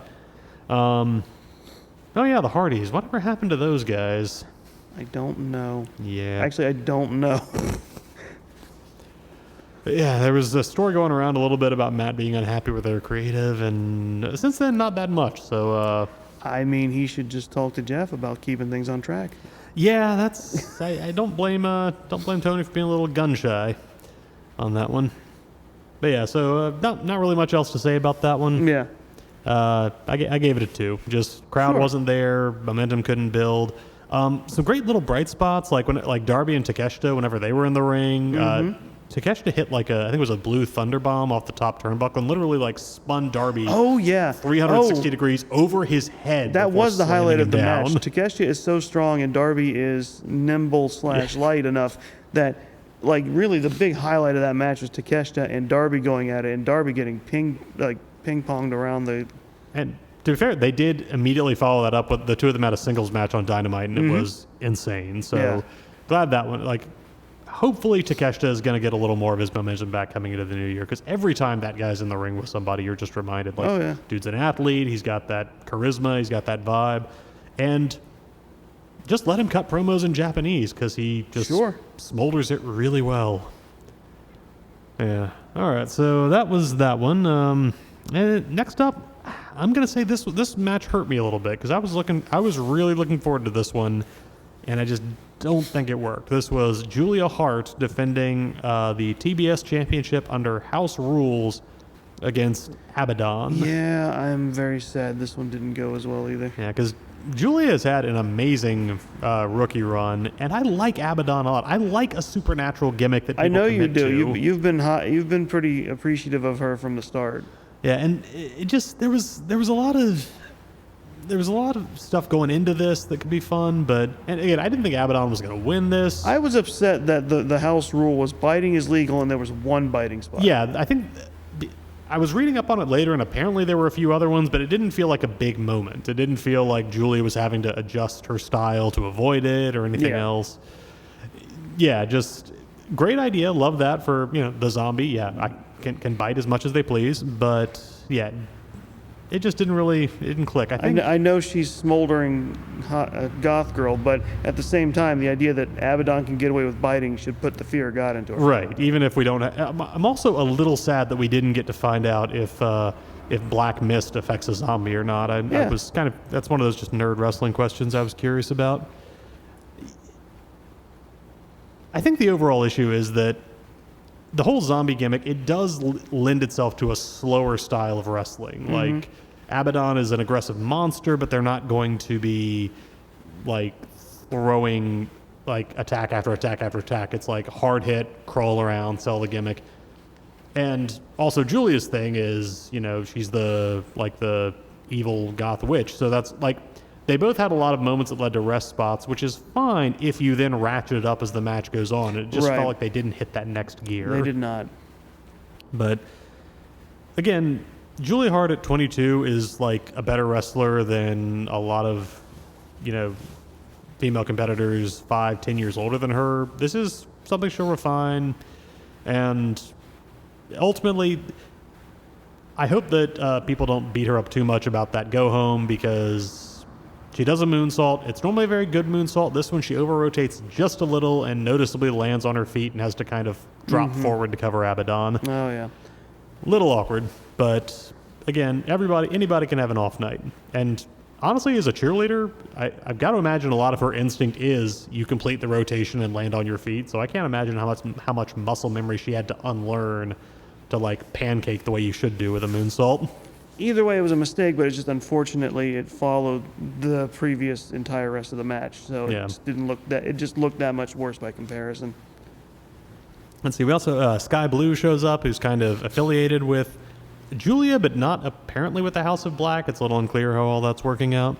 Oh yeah, the Hardys. Whatever happened to those guys? I don't know. Yeah. Actually, I don't know. Yeah, there was a story going around a little bit about Matt being unhappy with their creative, and since then, not that much. So, I mean, he should just talk to Jeff about keeping things on track. yeah, that's I don't blame Tony for being a little gun shy on that one. But yeah, so not really much else to say about that one. Yeah. I gave it a 2. Just crowd Sure. wasn't there, momentum couldn't build. Some great little bright spots, like when Darby and Takeshita, whenever they were in the ring. Takeshita hit I think it was a blue thunder bomb off the top turnbuckle and literally like spun Darby Oh, yeah. 360 degrees over his head. That before was the slamming highlight him of the down. match. Takeshita is so strong and Darby is nimble / light enough that, like, really the big highlight of that match was Takeshita and Darby going at it and Darby getting ping-ponged around the... And to be fair, they did immediately follow that up with the two of them had a singles match on Dynamite, and it was insane. So Yeah. glad that one, hopefully Takeshita is going to get a little more of his momentum back coming into the new year, because every time that guy's in the ring with somebody, you're just reminded, Oh, yeah. dude's an athlete, he's got that charisma, he's got that vibe, and just let him cut promos in Japanese, because he just Sure. smolders it really well. Yeah. All right, so that was that one. And next up, I'm gonna say this match hurt me a little bit because I was really looking forward to this one, and I just don't think it worked. This was Julia Hart defending the TBS Championship under house rules against Abaddon. Yeah, I'm very sad this one didn't go as well either. Yeah, because Julia has had an amazing rookie run, and I like Abaddon a lot. I like a supernatural gimmick that people I know you commit do. to. You've been hot. You've been pretty appreciative of her from the start. Yeah, and it just there was a lot of stuff going into this that could be fun, but and again, I didn't think Abaddon was going to win this. I was upset that the house rule was biting is legal and there was one biting spot. Yeah, I think I was reading up on it later, and apparently there were a few other ones, but it didn't feel like a big moment. It didn't feel like Julia was having to adjust her style to avoid it or anything else. Yeah, just great idea. Love that for the zombie. Yeah, I can bite as much as they please, but yeah, it just didn't click. I think I know she's smoldering goth girl, but at the same time, the idea that Abaddon can get away with biting should put the fear of God into her. right. Even if we don't, I'm also a little sad that we didn't get to find out if Black Mist affects a zombie or not. I was that's one of those just nerd wrestling questions I was curious about. I think the overall issue is that the whole zombie gimmick, it does lend itself to a slower style of wrestling. Mm-hmm. Like, Abaddon is an aggressive monster, but they're not going to be, throwing, attack after attack after attack. It's hard hit, crawl around, sell the gimmick. And also Julia's thing is, she's the evil goth witch. So that's, they both had a lot of moments that led to rest spots, which is fine if you then ratchet it up as the match goes on. It just Right. felt like they didn't hit that next gear. They did not. But again, Julia Hart at 22 is a better wrestler than a lot of, female competitors 5-10 years older than her. This is something she'll refine. And ultimately, I hope that people don't beat her up too much about that go home, because she does a moonsault. It's normally a very good moonsault. This one, she over-rotates just a little and noticeably lands on her feet and has to kind of drop forward to cover Abaddon. Oh, yeah. Little awkward, but again, anybody can have an off night. And honestly, as a cheerleader, I've got to imagine a lot of her instinct is you complete the rotation and land on your feet. So I can't imagine how much muscle memory she had to unlearn to pancake the way you should do with a moonsault. Either way, it was a mistake, but it's just unfortunately it followed the previous entire rest of the match, so it just didn't look that. It just looked that much worse by comparison. Let's see. We also Sky Blue shows up, who's kind of affiliated with Julia, but not apparently with the House of Black. It's a little unclear how all that's working out.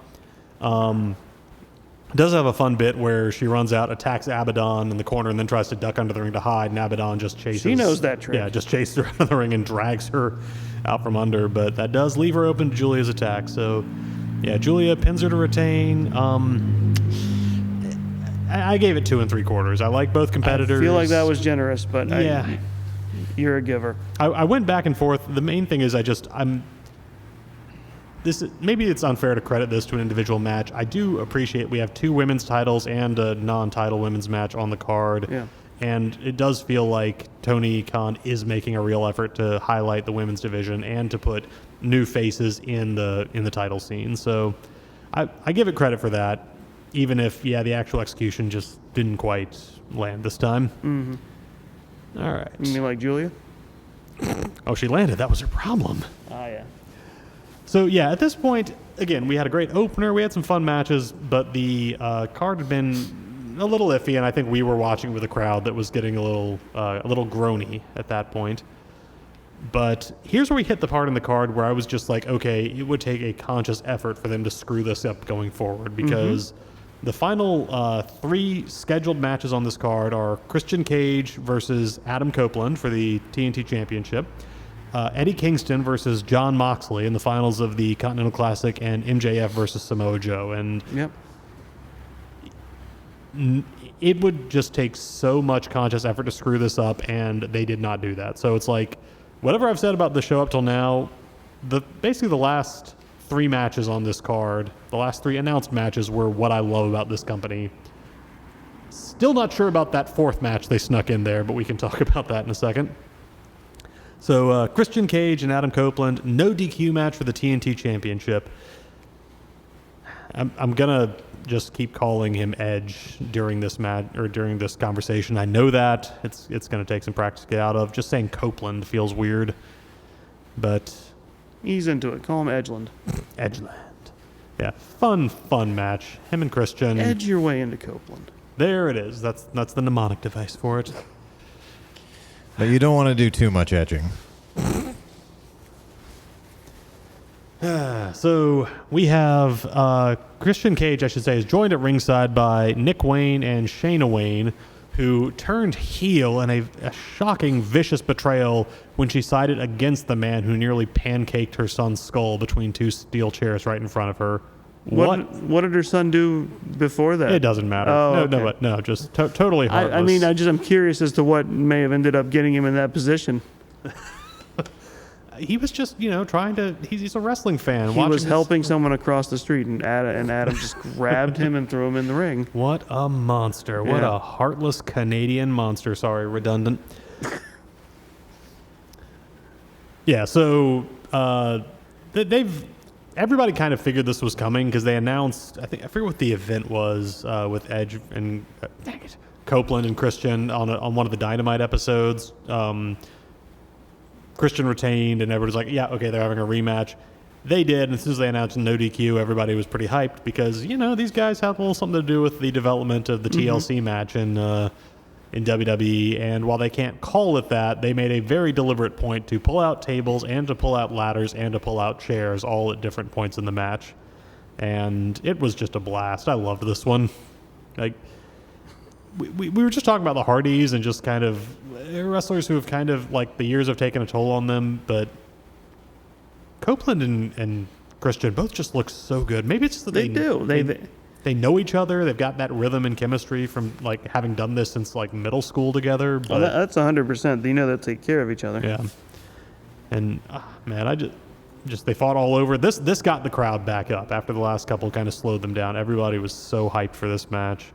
Does have a fun bit where she runs out, attacks Abaddon in the corner, and then tries to duck under the ring to hide, and Abaddon just chases. She knows that trick. Yeah, just chases her out of the ring and drags her out from under. But that does leave her open to Julia's attack. So, yeah, Julia pins her to retain. I gave it 2 3/4. I like both competitors. I feel like that was generous, but Yeah. you're a giver. I went back and forth. The main thing is maybe it's unfair to credit this to an individual match. I do appreciate we have 2 women's titles and a non-title women's match on the card. Yeah. And it does feel like Tony Khan is making a real effort to highlight the women's division and to put new faces in the title scene. So I give it credit for that, even if the actual execution just didn't quite land this time. Mm-hmm. All right. You mean like Julia? Oh, she landed. That was her problem. Ah, yeah. So at this point, again, we had a great opener. We had some fun matches, but the card had been a little iffy, and I think we were watching with a crowd that was getting a little groany at that point. But here's where we hit the part in the card where I was just like, okay, it would take a conscious effort for them to screw this up going forward, because the final 3 scheduled matches on this card are Christian Cage versus Adam Copeland for the TNT Championship, Eddie Kingston versus John Moxley in the finals of the Continental Classic, and MJF versus Samoa Joe. And Yep. it would just take so much conscious effort to screw this up, and they did not do that. So it's like, whatever I've said about the show up till now, basically the last 3 matches on this card, the last 3 announced matches, were what I love about this company. Still not sure about that 4th match they snuck in there, but we can talk about that in a second. So Christian Cage and Adam Copeland, no DQ match for the TNT Championship. I'm gonna just keep calling him Edge during this match or during this conversation. I know that it's gonna take some practice to get out of. Just saying Copeland feels weird, but Ease into it. Call him Edgeland. Edgeland, yeah, fun match. Him and Christian. Edge your way into Copeland. There it is. That's the mnemonic device for it. But you don't want to do too much edging. So we have Christian Cage, I should say, is joined at ringside by Nick Wayne and Shayna Wayne, who turned heel in a shocking, vicious betrayal when she sided against the man who nearly pancaked her son's skull between 2 steel chairs right in front of her. What did her son do before that? It doesn't matter. Oh, No, just totally heartless. I'm curious as to what may have ended up getting him in that position. He was just, trying to. He's a wrestling fan. He was helping someone across the street, and Adam just grabbed him and threw him in the ring. What a monster. What a heartless Canadian monster. Sorry, redundant. So everybody kind of figured this was coming because they announced, I forget what the event was with Edge and Copeland and Christian on one of the Dynamite episodes. Christian retained, and everybody's like, yeah, okay, they're having a rematch. They did, and as soon as they announced no DQ, everybody was pretty hyped because, these guys had a little something to do with the development of the TLC match in WWE, and while they can't call it that, they made a very deliberate point to pull out tables and to pull out ladders and to pull out chairs all at different points in the match. And it was just a blast. I loved this one. Like, we were just talking about the Hardys and just kind of wrestlers who have kind of, like, the years have taken a toll on them, but Copeland and Christian both just look so good. Maybe it's just that They do. They know each other. They've got that rhythm and chemistry from, like, having done this since, like, middle school together. But that's 100%. They'll take care of each other. yeah. And man, I just they fought all over. This got the crowd back up after the last couple kind of slowed them down. Everybody was so hyped for this match.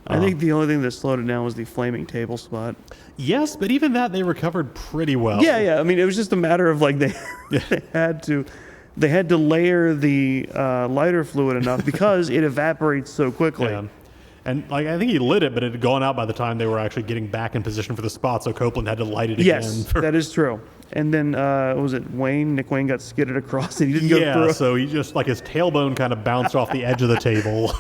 I think the only thing that slowed it down was the flaming table spot. Yes, but even that they recovered pretty well. Yeah. I mean, it was just a matter of, like, they had to layer the lighter fluid enough because it evaporates so quickly. Yeah. And, like, I think he lit it, but it had gone out by the time they were actually getting back in position for the spot, so Copeland had to light it again. Yes, that is true. And then, was it Wayne? Nick Wayne got skidded across and he didn't go through. Yeah, so he just, like, his tailbone kind of bounced off the edge of the table.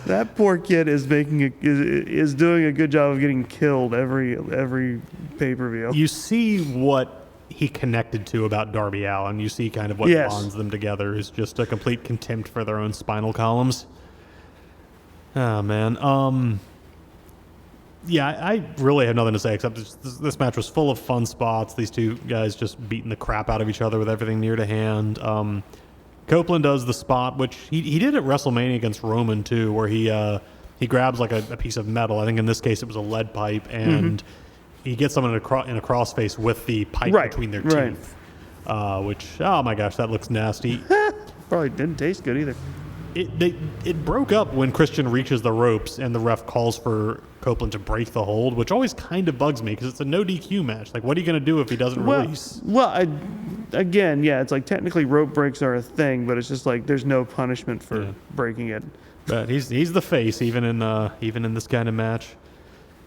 That poor kid is is doing a good job of getting killed every pay-per-view. You see what he connected to about Darby Allin. You see kind of what bonds them together is just a complete contempt for their own spinal columns. Oh, man. I really have nothing to say except this match was full of fun spots. These two guys just beating the crap out of each other with everything near to hand. Copeland does the spot, which he did at WrestleMania against Roman, too, where he he grabs like a piece of metal. I think in this case it was a lead pipe, and he gets someone in a crossface with the pipe between their teeth. Which, oh my gosh, that looks nasty. Probably didn't taste good either. It broke up when Christian reaches the ropes and the ref calls for Copeland to break the hold, which always kind of bugs me because it's a no DQ match. Like, what are you going to do if he doesn't release? Again, it's like technically rope breaks are a thing, but it's just like there's no punishment for breaking it. But he's the face even in this kind of match.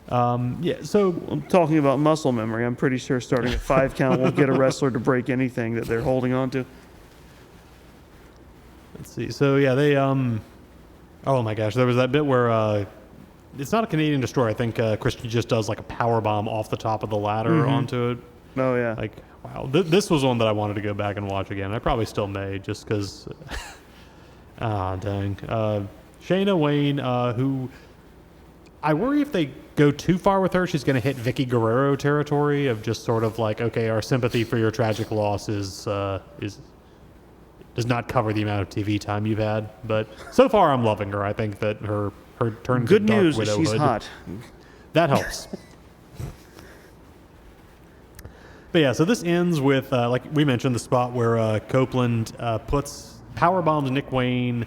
So I'm talking about muscle memory. I'm pretty sure starting a 5 count will get a wrestler to break anything that they're holding on to. Let's see. So they oh my gosh, there was that bit where it's not a Canadian Destroyer. I think Christian just does like a power bomb off the top of the ladder onto it. Oh yeah. Like, wow, this was one that I wanted to go back and watch again. I probably still may, just because. Dang. Shayna Wayne, who I worry if they go too far with her, she's going to hit Vicky Guerrero territory of just sort of like, okay, our sympathy for your tragic loss does not cover the amount of TV time you've had. But so far, I'm loving her. I think that her turn to Good Dark news, Widowhood, she's hot. That helps. But yeah, so this ends with, like we mentioned, the spot where Copeland puts power bombs Nick Wayne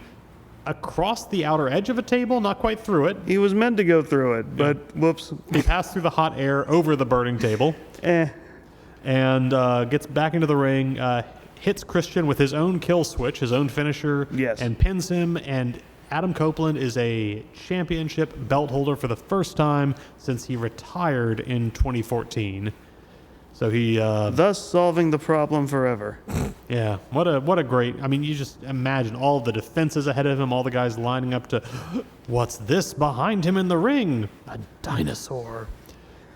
across the outer edge of a table, not quite through it. He was meant to go through it, but whoops. He passed through the hot air over the burning table. And gets back into the ring, hits Christian with his own kill switch, his own finisher, and pins him. And Adam Copeland is a championship belt holder for the first time since he retired in 2014. So he thus solving the problem forever. Yeah, what a great. I mean, you just imagine all the defenses ahead of him, all the guys lining up to. What's this behind him in the ring? A dinosaur.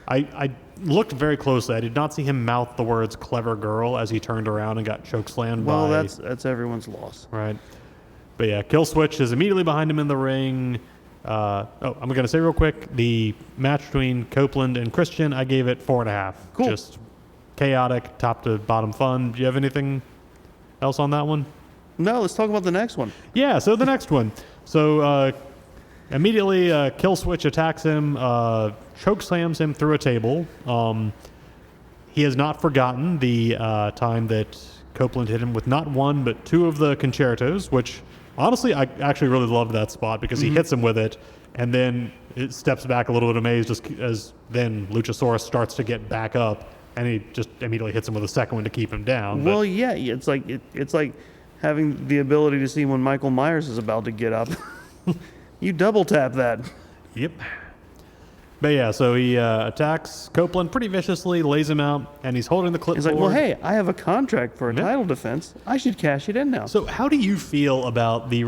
I looked very closely. I did not see him mouth the words "clever girl" as he turned around and got chokeslammed. Well, that's everyone's loss, right? But yeah, kill switch is immediately behind him in the ring. I'm going to say real quick, the match between Copeland and Christian, I gave it 4.5. Cool. Just chaotic, top to bottom fun. Do you have anything else on that one? No, let's talk about the next one. Yeah, so the next one. So immediately kill switch attacks him, choke slams him through a table. He has not forgotten the time that Copeland hit him with not one but 2 of the concertos, which honestly I actually really loved that spot because he hits him with it and then it steps back a little bit amazed just as then Luchasaurus starts to get back up and he just immediately hits him with a second one to keep him down. Well, yeah, it's like having the ability to see when Michael Myers is about to get up. You double tap that. Yep. But yeah, so he attacks Copeland pretty viciously, lays him out, and he's holding the clipboard. He's like, well, hey, I have a contract for a title defense. I should cash it in now. So how do you feel about the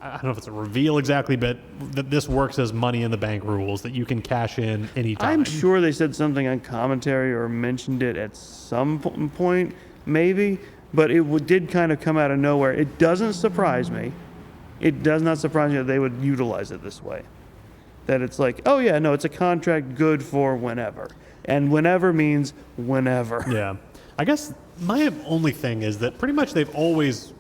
I don't know if it's a reveal exactly, but that this works as Money in the Bank rules, that you can cash in anytime? I'm sure they said something on commentary or mentioned it at some point, maybe, but it did kind of come out of nowhere. It doesn't surprise me. It does not surprise me that they would utilize it this way. That it's like, oh yeah, no, it's a contract good for whenever. And whenever means whenever. Yeah. I guess my only thing is that pretty much they've always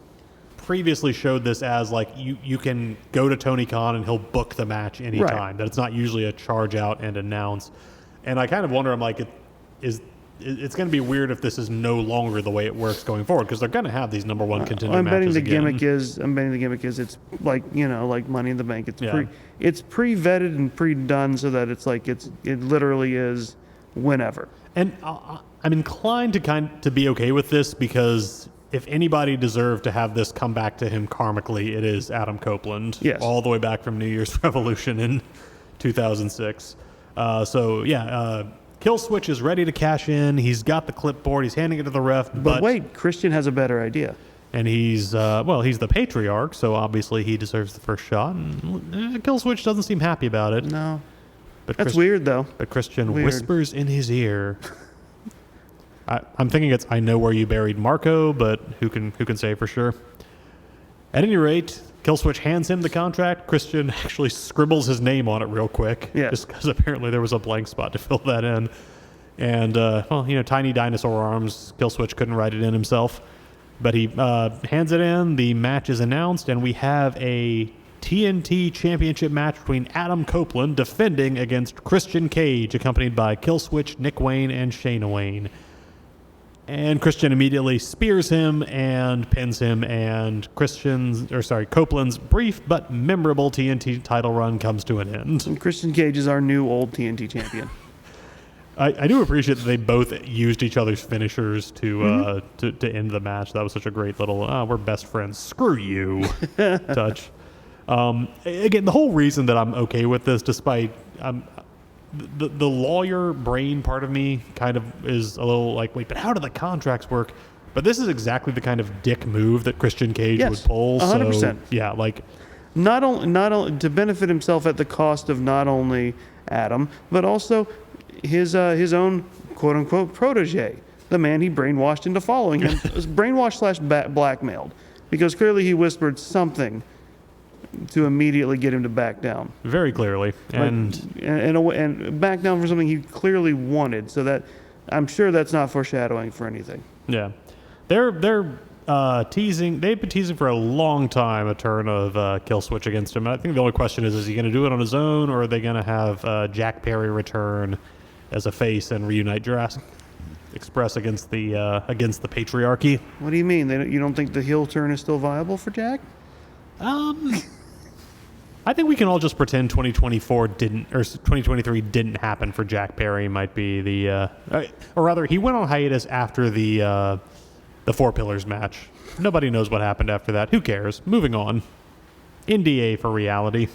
previously showed this as like you can go to Tony Khan and he'll book the match anytime. Right. That it's not usually a charge out and announce. And I kind of wonder, I'm like, it's going to be weird if this is no longer the way it works going forward because they're going to have these number one contender I'm betting matches the again. gimmick is it's like, like Money in the Bank. It's pre-vetted and pre-done so that it's like it literally is whenever. And I'm inclined to be okay with this because if anybody deserved to have this come back to him karmically, it is Adam Copeland. Yes. All the way back from New Year's Revolution in 2006. Kill Switch is ready to cash in. He's got the clipboard. He's handing it to the ref. But wait, Christian has a better idea. And he's the patriarch, so obviously he deserves the first shot. And Kill Switch doesn't seem happy about it. No. But That's weird, though. But Christian whispers in his ear. I'm thinking it's I know where you buried Marco, but who can say for sure? At any rate, Killswitch hands him the contract. Christian actually scribbles his name on it real quick, just because apparently there was a blank spot to fill that in. And tiny dinosaur arms. Killswitch couldn't write it in himself, but he hands it in. The match is announced, and we have a TNT Championship match between Adam Copeland defending against Christian Cage, accompanied by Killswitch, Nick Wayne, and Shayna Wayne. And Christian immediately spears him and pins him, and Copeland's brief but memorable TNT title run comes to an end. And Christian Cage is our new old TNT champion. I do appreciate that they both used each other's finishers to end the match. That was such a great little, we're best friends, screw you touch. Again, the whole reason that I'm okay with this, despite the lawyer brain part of me kind of is a little like, wait, but how do the contracts work? But this is exactly the kind of dick move that Christian Cage would pull. 100%. So, yeah, like not only to benefit himself at the cost of not only Adam, but also his own quote unquote protege, the man he brainwashed into following him, brainwashed / blackmailed, because clearly he whispered something to immediately get him to back down. Very clearly, and back down for something he clearly wanted. So that I'm sure that's not foreshadowing for anything. Yeah, they're teasing. They've been teasing for a long time a turn of Killswitch against him. I think the only question is he going to do it on his own, or are they going to have Jack Perry return as a face and reunite Jurassic Express against the patriarchy? What do you mean? You don't think the heel turn is still viable for Jack? I think we can all just pretend 2023 didn't happen for Jack Perry. Might be the, or rather, he went on hiatus after the Four Pillars match. Nobody knows what happened after that. Who cares? Moving on. NDA for reality.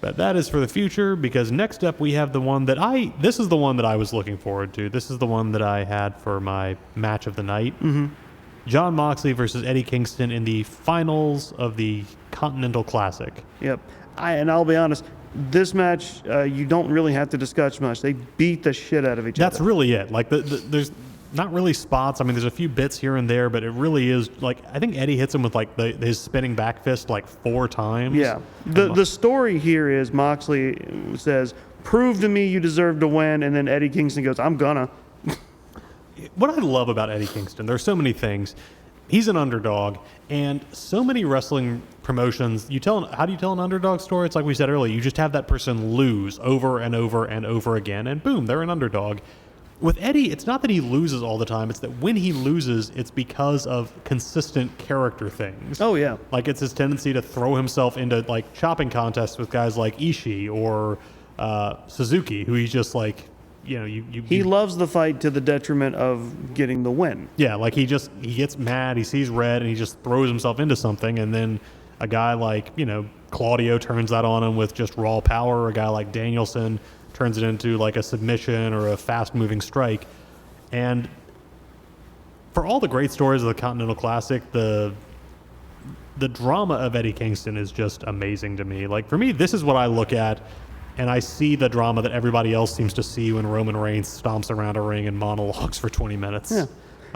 But that is for the future, because next up we have the one that this is the one that I was looking forward to. This is the one that I had for my match of the night. Mm-hmm. Jon Moxley versus Eddie Kingston in the finals of the Continental Classic. Yep. I'll be honest, this match, you don't really have to discuss much. They beat the shit out of each other. That's really it. Like, there's not really spots. I mean, there's a few bits here and there, but it really is, like, I think Eddie hits him with, like, his spinning back fist, like, 4 times. Yeah. The story here is Moxley says, prove to me you deserve to win, and then Eddie Kingston goes, I'm gonna. What I love about Eddie Kingston, there's so many things. He's an underdog, and so many wrestling promotions, how do you tell an underdog story? It's like we said earlier, you just have that person lose over and over and over again, and boom, they're an underdog. With Eddie, it's not that he loses all the time, it's that when he loses, it's because of consistent character things. Oh, yeah. Like, it's his tendency to throw himself into, like, chopping contests with guys like Ishii or Suzuki, who he's just like, you know, he loves the fight to the detriment of getting the win. Yeah, like he gets mad, he sees red, and he just throws himself into something, and then a guy like, you know, Claudio turns that on him with just raw power, or a guy like Danielson turns it into like a submission or a fast-moving strike. And for all the great stories of the Continental Classic, the drama of Eddie Kingston is just amazing to me. Like, for me, this is what I look at, and I see the drama that everybody else seems to see when Roman Reigns stomps around a ring and monologues for 20 minutes. Yeah.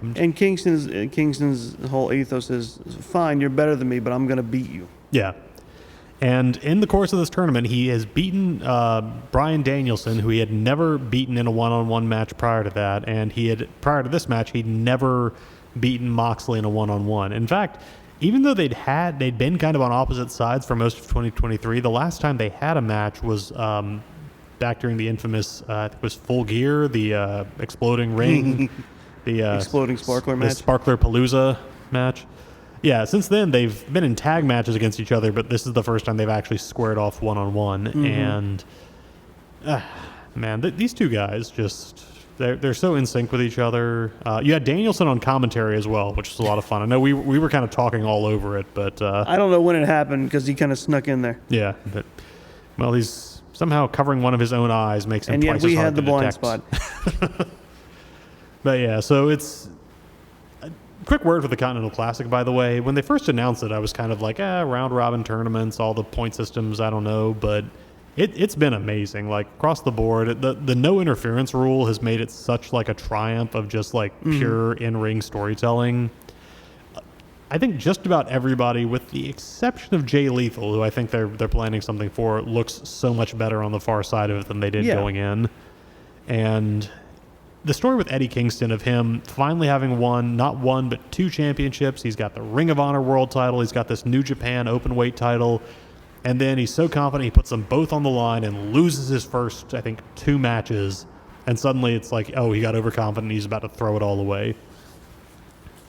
And Kingston's whole ethos is, fine, you're better than me, but I'm going to beat you. Yeah. And in the course of this tournament, he has beaten Bryan Danielson, who he had never beaten in a one-on-one match prior to that. And prior to this match, he'd never beaten Moxley in a one-on-one. In fact, even though they'd been kind of on opposite sides for most of 2023, the last time they had a match was back during the infamous, I think it was Full Gear, the exploding ring, the exploding sparkler match, the Sparkler Palooza match. Yeah, since then they've been in tag matches against each other, but this is the first time they've actually squared off one-on-one. Mm-hmm. And man, these two guys just. They're so in sync with each other. You had Danielson on commentary as well, which was a lot of fun. I know we were kind of talking all over it, but I don't know when it happened because he kind of snuck in there. Yeah, but well, he's somehow covering one of his own eyes makes him twice as hard to detect. And yet we had the blind spot. But yeah, so it's a quick word for the Continental Classic. By the way, when they first announced it, I was kind of like, round robin tournaments, all the point systems, I don't know, but. It's been amazing, like across the board. The no interference rule has made it such like a triumph of just like pure in-ring storytelling. I think just about everybody, with the exception of Jay Lethal, who I think they're planning something for, looks so much better on the far side of it than they did going in. And the story with Eddie Kingston of him finally having won, not one, but 2 championships. He's got the Ring of Honor world title. He's got this New Japan open weight title. And then he's so confident he puts them both on the line and loses his first, I think, 2 matches. And suddenly it's like, oh, he got overconfident. He's about to throw it all away.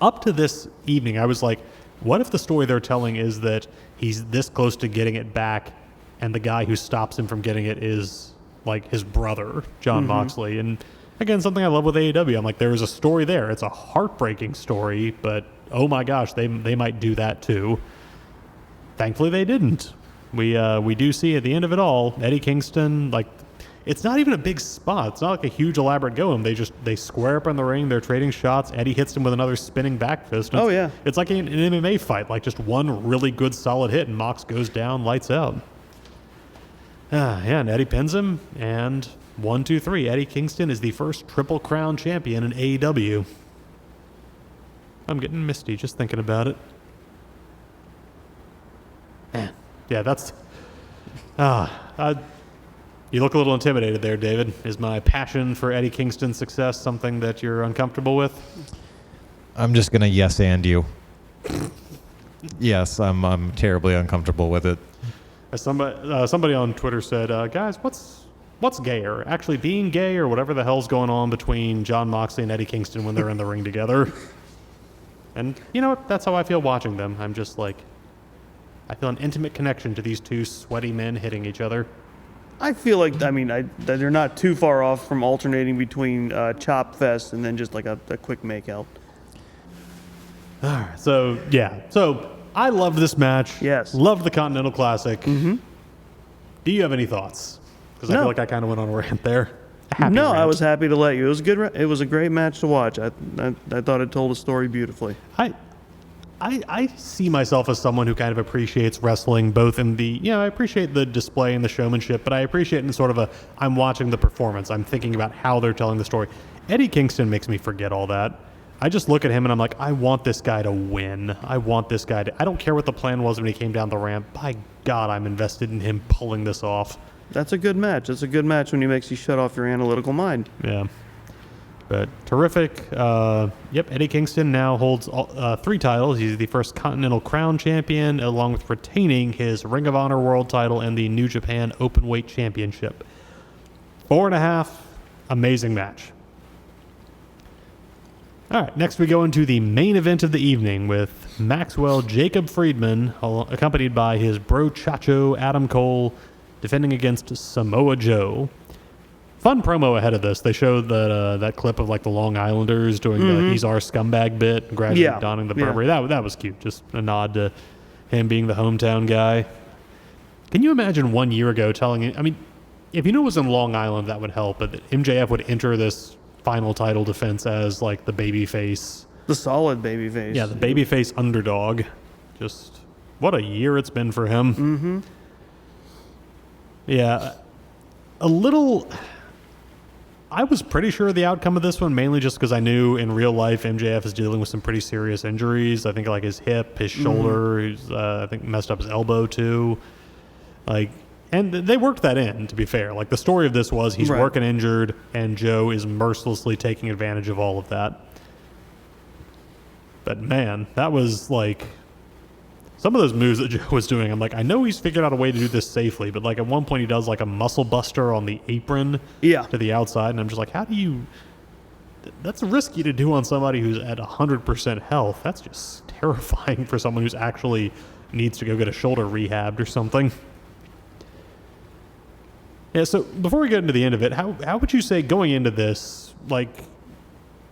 Up to this evening, I was like, what if the story they're telling is that he's this close to getting it back and the guy who stops him from getting it is like his brother, Jon Moxley? And again, something I love with AEW. I'm like, there is a story there. It's a heartbreaking story, but oh my gosh, they might do that too. Thankfully, they didn't. We do see at the end of it all, Eddie Kingston, like, it's not even a big spot. It's not like a huge elaborate go. They square up in the ring. They're trading shots. Eddie hits him with another spinning back fist. Oh, yeah. It's like an MMA fight, like just one really good solid hit, and Mox goes down, lights out. Yeah, and Eddie pins him, and 1, 2, 3. Eddie Kingston is the first Triple Crown champion in AEW. I'm getting misty just thinking about it. Man, yeah, that's... You look a little intimidated there, David. Is my passion for Eddie Kingston's success something that you're uncomfortable with? I'm just gonna yes and you. Yes, I'm terribly uncomfortable with it. As somebody on Twitter said, guys, what's gayer? Actually being gay or whatever the hell's going on between Jon Moxley and Eddie Kingston when they're in the ring together? And you know what? That's how I feel watching them. I'm just like, I feel an intimate connection to these 2 sweaty men hitting each other. I feel like, that they're not too far off from alternating between Chop Fest and then just like a quick makeout. All right, so yeah. So I loved this match. Yes. Loved the Continental Classic. Mm-hmm. Do you have any thoughts? Because I feel like I kind of went on a rant there. Rant. I was happy to let you. It was good. It was a great match to watch. I thought it told a story beautifully. I see myself as someone who kind of appreciates wrestling, both in the, I appreciate the display and the showmanship, but I appreciate it in sort of I'm watching the performance. I'm thinking about how they're telling the story. Eddie Kingston makes me forget all that. I just look at him and I'm like, I want this guy to win. I want this guy to, I don't care what the plan was when he came down the ramp. By God, I'm invested in him pulling this off. That's a good match. That's a good match when he makes you shut off your analytical mind. Yeah. But terrific. Eddie Kingston now holds 3 titles. He's the first Continental Crown champion, along with retaining his Ring of Honor world title and the New Japan Openweight Championship. 4.5, amazing match. All right, next we go into the main event of the evening with Maxwell Jacob Friedman, accompanied by his bro Chacho Adam Cole, defending against Samoa Joe. Fun promo ahead of this. They showed that clip of like the Long Islanders doing the "He's Our Scumbag" bit, gradually donning the Burberry. That was cute. Just a nod to him being the hometown guy. Can you imagine 1 year ago telling it? I mean, if you knew it was in Long Island, that would help. But MJF would enter this final title defense as like the babyface, the solid babyface. Yeah, the babyface underdog. Just what a year it's been for him. Mm-hmm. Yeah, a little. I was pretty sure of the outcome of this one, mainly just because I knew in real life MJF is dealing with some pretty serious injuries. I think like his hip, his shoulder, he's, I think messed up his elbow too. Like, and they worked that in, to be fair. Like the story of this was he's working injured and Joe is mercilessly taking advantage of all of that. But man, that was like some of those moves that Joe was doing. I'm like, I know he's figured out a way to do this safely, but like at one point he does like a muscle buster on the apron to the outside. And I'm just like, how do you, that's risky to do on somebody who's at 100% health. That's just terrifying for someone who's actually needs to go get a shoulder rehabbed or something. Yeah. So before we get into the end of it, how would you say going into this, like,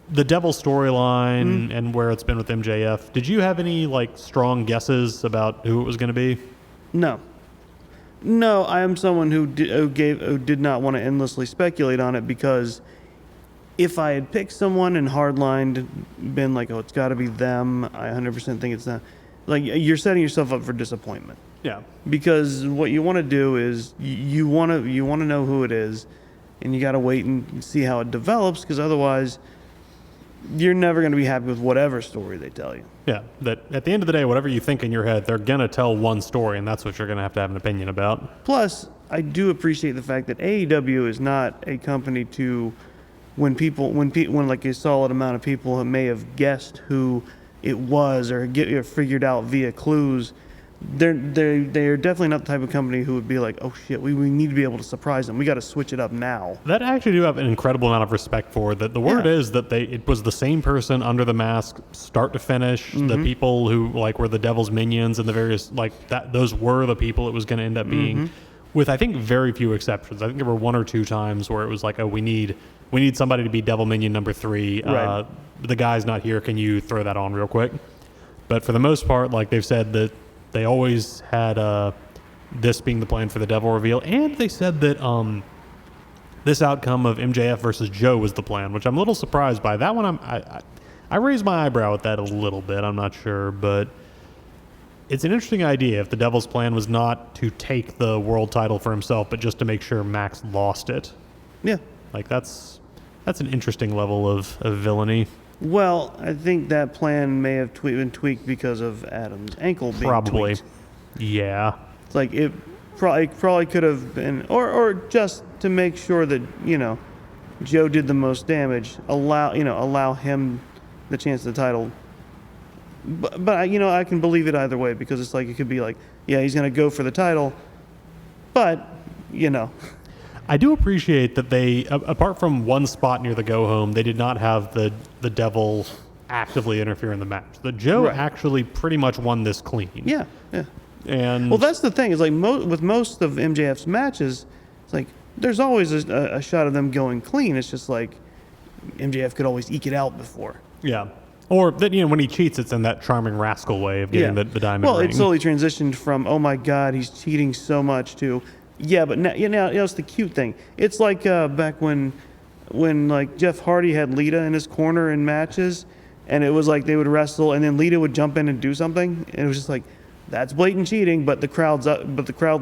the Devil storyline and where it's been with MJF, did you have any like strong guesses about who it was going to be? No, I am someone who did not want to endlessly speculate on it, because if I had picked someone and hardlined, been like, oh, it's got to be them, I 100% think it's not. Like, you're setting yourself up for disappointment. Yeah. Because what you want to do is you want to know who it is, and you got to wait and see how it develops, because otherwise you're never going to be happy with whatever story they tell you. Yeah, that at the end of the day, whatever you think in your head, they're going to tell one story, and that's what you're going to have an opinion about. Plus, I do appreciate the fact that AEW is not a company to when like a solid amount of people may have guessed who it was or figured out via clues, they're definitely not the type of company who would be like, oh shit, we need to be able to surprise them. We got to switch it up now. That I actually do have an incredible amount of respect for. That the word Yeah. is that it was the same person under the mask, start to finish. The people who like were the devil's minions and the various like that. Those were the people it was going to end up being, with I think very few exceptions. I think there were 1 or 2 times where it was like, oh, we need somebody to be devil minion number 3. Right. The guy's not here. Can you throw that on real quick? But for the most part, like they've said that they always had this being the plan for the devil reveal, and they said that this outcome of MJF versus Joe was the plan, which I'm a little surprised by. That one, I raised my eyebrow at that a little bit. I'm not sure, but it's an interesting idea if the devil's plan was not to take the world title for himself, but just to make sure Max lost it. Yeah. Like that's an interesting level of villainy. Well, I think that plan may have been tweaked because of Adam's ankle being Probably. tweaked. Yeah. It's like it probably could have been, or just to make sure that Joe did the most damage, allow him the chance at the title. But I can believe it either way, because it's like it could be like, yeah, he's gonna go for the title, but I do appreciate that they, apart from one spot near the go home, they did not have the devil actively interfere in the match. The Joe Right. actually pretty much won this clean. yeah. And Well, that's the thing. Is like with most of MJF's matches, it's like there's always a shot of them going clean. It's just like MJF could always eke it out before. yeah. Or that when he cheats, it's in that charming rascal way of getting the diamond Well, ring. it slowly transitioned from oh my god, he's cheating so much to yeah, but now it's the cute thing. It's like back when like Jeff Hardy had Lita in his corner in matches, and it was like they would wrestle, and then Lita would jump in and do something, and it was just like that's blatant cheating, but the crowd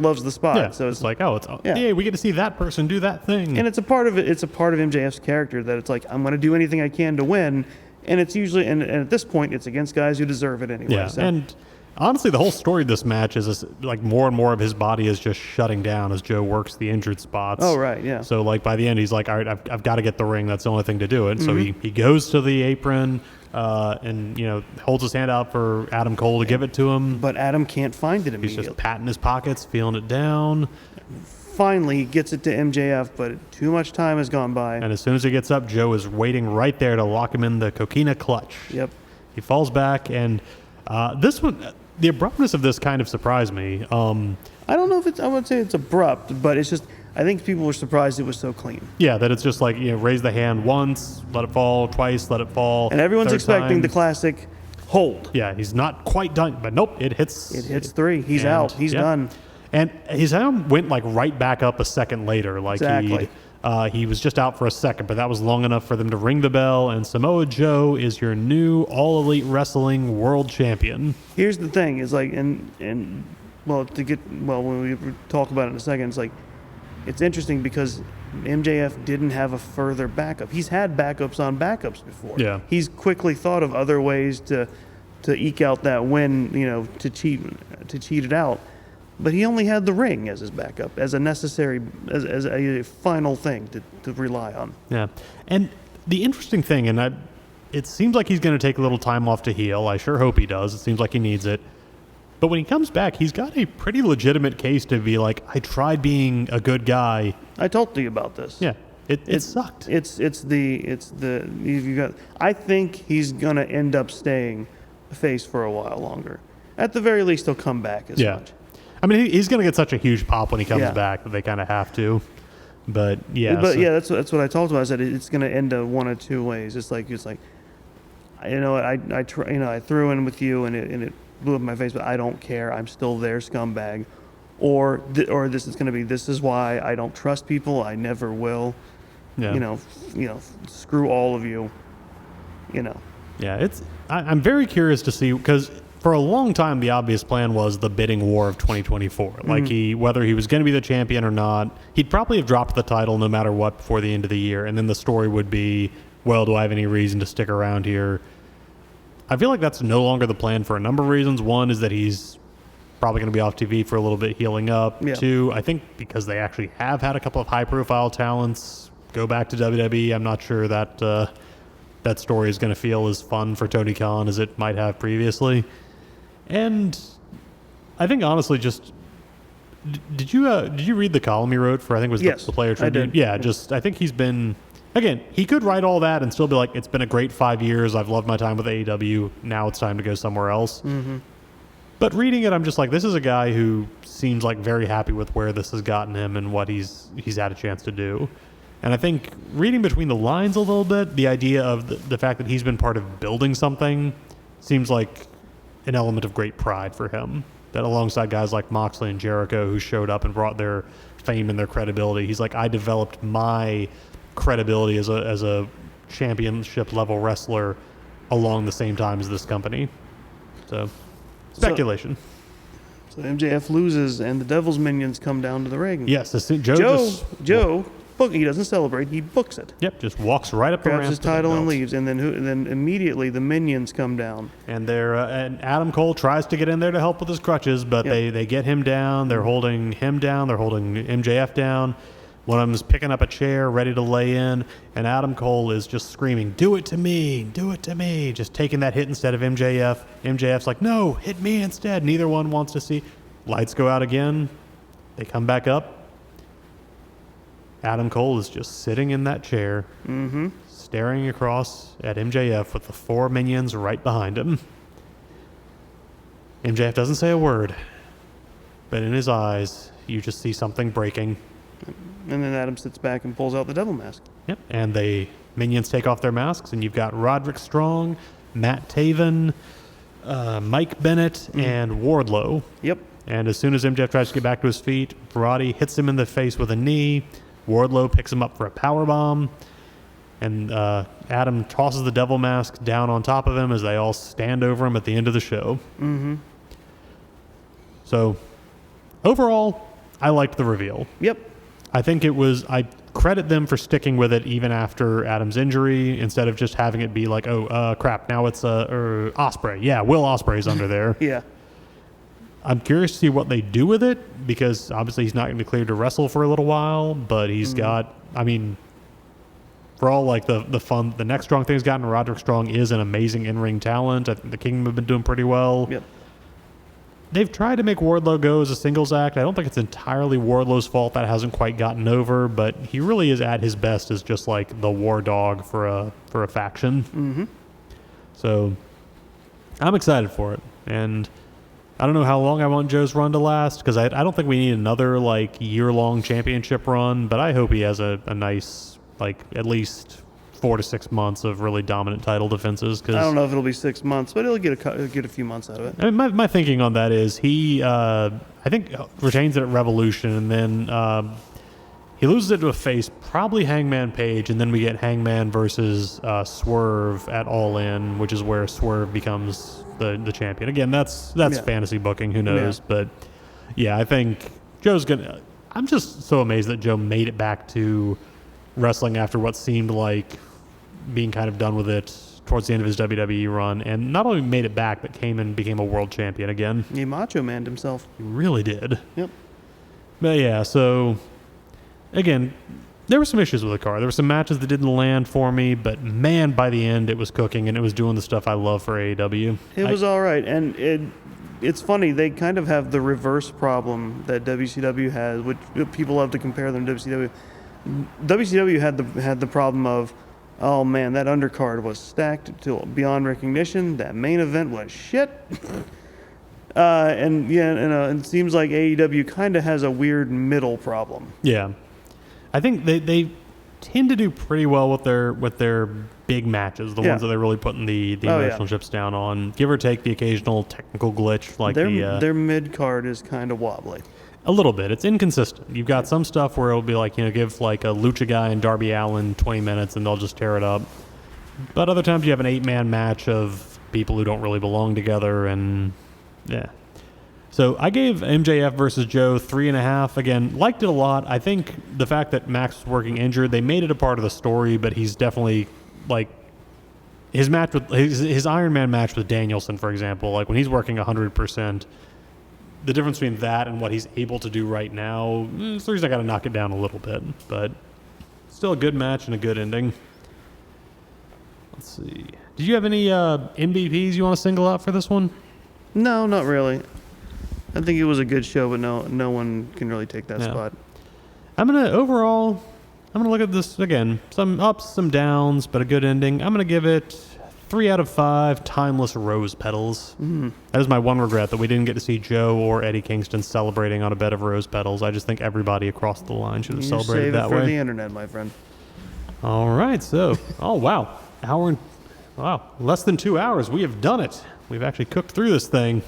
loves the spot. yeah. So it's like, oh, yeah. yeah, we get to see that person do that thing. And it's a part of it. It's a part of MJF's character that it's like I'm going to do anything I can to win, and it's usually and at this point it's against guys who deserve it anyway. Yeah, So. and honestly, the whole story of this match is like more and more of his body is just shutting down as Joe works the injured spots. Oh, right, yeah. So like by the end, he's like, all right, I've got to get the ring. That's the only thing to do it. So he goes to the apron and holds his hand out for Adam Cole to give it to him. But Adam can't find it He's immediately. just patting his pockets, feeling it down. Finally, he gets it to MJF, but too much time has gone by. And as soon as he gets up, Joe is waiting right there to lock him in the coquina clutch. Yep. He falls back, and this one, the abruptness of this kind of surprised me. I don't know if I would say it's abrupt, but it's just, I think people were surprised it was so clean. Yeah, that it's just like, raise the hand once, let it fall, twice, let it fall. And everyone's third expecting time. the classic hold. Yeah, he's not quite done, but nope, it hits. It hits 3. He's and- out. He's yeah. done. And his arm went like right back up a second later. Like Exactly. he was just out for a second, but that was long enough for them to ring the bell. And Samoa Joe is your new All Elite Wrestling World Champion. Here's the thing: is like, when we talk about it in a second, it's like, it's interesting because MJF didn't have a further backup. He's had backups on backups before. Yeah. He's quickly thought of other ways to eke out that win, to cheat it out. But he only had the ring as his backup, as a necessary, as a final thing to rely on. Yeah, and the interesting thing, it seems like he's going to take a little time off to heal. I sure hope he does. It seems like he needs it. But when he comes back, he's got a pretty legitimate case to be like, I tried being a good guy. I told you about this. Yeah, it sucked. You got. I think he's gonna end up staying face for a while longer. At the very least, he'll come back as much. I mean, he's going to get such a huge pop when he comes Yeah. back that they kind of have to. But yeah, But yeah, that's what I talked about. I said it's going to end up one of two ways. It's like I threw in with you and it blew up in my face, but I don't care. I'm still their scumbag. Or this is going to be, this is why I don't trust people. I never will. yeah. Screw all of you. Yeah, I'm very curious to see, because for a long time the obvious plan was the bidding war of 2024. Like whether he was going to be the champion or not, he'd probably have dropped the title no matter what before the end of the year, and then the story would be, well, do I have any reason to stick around here? I feel like that's no longer the plan for a number of reasons. One is that he's probably going to be off TV for a little bit, healing up. Yeah. 2, I think because they actually have had a couple of high-profile talents go back to WWE. I'm not sure that that story is going to feel as fun for Tony Khan as it might have previously. And I think honestly, just did you read the column he wrote for, I think it was Yes, the Player Tribune? I did. Yeah, just I think he's been, again, he could write all that and still be like, it's been a great 5 years. I've loved my time with AEW. Now it's time to go somewhere else. Mm-hmm. But reading it, I'm just like, this is a guy who seems like very happy with where this has gotten him and what he's had a chance to do. And I think reading between the lines a little bit, the idea of the fact that he's been part of building something seems like an element of great pride for him. That alongside guys like Moxley and Jericho who showed up and brought their fame and their credibility, he's like, I developed my credibility as a championship level wrestler along the same time as this company. So, speculation. So MJF loses, and the Devil's minions come down to the ring. Yes, Joe He doesn't celebrate. He books it. Yep, just walks right up the ramp, Grabs his title and leaves, and then immediately the minions come down. And and Adam Cole tries to get in there to help with his crutches, but they get him down. They're holding him down. They're holding MJF down. One of them is picking up a chair, ready to lay in, and Adam Cole is just screaming, "Do it to me! Do it to me!" Just taking that hit instead of MJF. MJF's like, "No, hit me instead." Neither one wants to see. Lights go out again. They come back up. Adam Cole is just sitting in that chair, staring across at MJF with the 4 minions right behind him. MJF doesn't say a word, but in his eyes, you just see something breaking. And then Adam sits back and pulls out the devil mask. Yep. And the minions take off their masks, and you've got Roderick Strong, Matt Taven, Mike Bennett, and Wardlow. Yep. And as soon as MJF tries to get back to his feet, Roddy hits him in the face with a knee. Wardlow picks him up for a powerbomb, and Adam tosses the devil mask down on top of him as they all stand over him at the end of the show. Mm-hmm. So, overall, I liked the reveal. Yep. I think I credit them for sticking with it even after Adam's injury, instead of just having it be like, oh, crap, now it's Ospreay. Yeah, Will Ospreay's under there. Yeah. I'm curious to see what they do with it, because obviously he's not going to be cleared to wrestle for a little while, but he's got, I mean, for all like the fun, the next strong thing he's gotten, Roderick Strong is an amazing in-ring talent. I think the Kingdom have been doing pretty well. Yep. They've tried to make Wardlow go as a singles act. I don't think it's entirely Wardlow's fault that hasn't quite gotten over, but he really is at his best as just like the war dog for a faction. Mm-hmm. So I'm excited for it, and I don't know how long I want Joe's run to last, because I don't think we need another like year-long championship run, but I hope he has a nice, like, at least 4 to 6 months of really dominant title defenses. Cause I don't know if it'll be 6 months, but he'll get a few months out of it. I mean, my thinking on that is he, I think, retains it at Revolution, and then he loses it to a face, probably Hangman Page, and then we get Hangman versus Swerve at All In, which is where Swerve becomes the champion. Again, that's fantasy booking, who knows? Yeah. But yeah, I think Joe's gonna. I'm just so amazed that Joe made it back to wrestling after what seemed like being kind of done with it towards the end of his WWE run, and not only made it back, but came and became a world champion again. He macho manned himself. He really did. Yep. But yeah, so again, there were some issues with the card. There were some matches that didn't land for me, but man, by the end, it was cooking, and it was doing the stuff I love for AEW. It was all right, and it's funny. They kind of have the reverse problem that WCW has, which people love to compare them to WCW. WCW had the problem of, oh man, that undercard was stacked to beyond recognition. That main event was shit. And it seems like AEW kind of has a weird middle problem. Yeah. I think they tend to do pretty well with their big matches, the ones that they're really putting the emotional chips down on. Give or take the occasional technical glitch, like their mid card is kind of wobbly. A little bit. It's inconsistent. You've got some stuff where it'll be like, give like a Lucha guy and Darby Allin 20 minutes and they'll just tear it up. But other times you have an 8-man match of people who don't really belong together, and yeah. So I gave MJF versus Joe 3.5. Again, liked it a lot. I think the fact that Max was working injured, they made it a part of the story, but he's definitely like his match with his Iron Man match with Danielson, for example, like when he's working 100%, the difference between that and what he's able to do right now, it's the reason I got to knock it down a little bit. But Still a good match and a good ending. Let's see. Did you have any MVPs you want to single out for this one? No, not really. I think it was a good show, but no one can really take that spot. I'm going to look at this again. Some ups, some downs, but a good ending. I'm going to give it 3 out of 5 timeless rose petals. That is my one regret, that we didn't get to see Joe or Eddie Kingston celebrating on a bed of rose petals. I just think everybody across the line should have celebrated that way. Save it for the internet, my friend. All right, so, less than 2 hours. We have done it. We've actually cooked through this thing.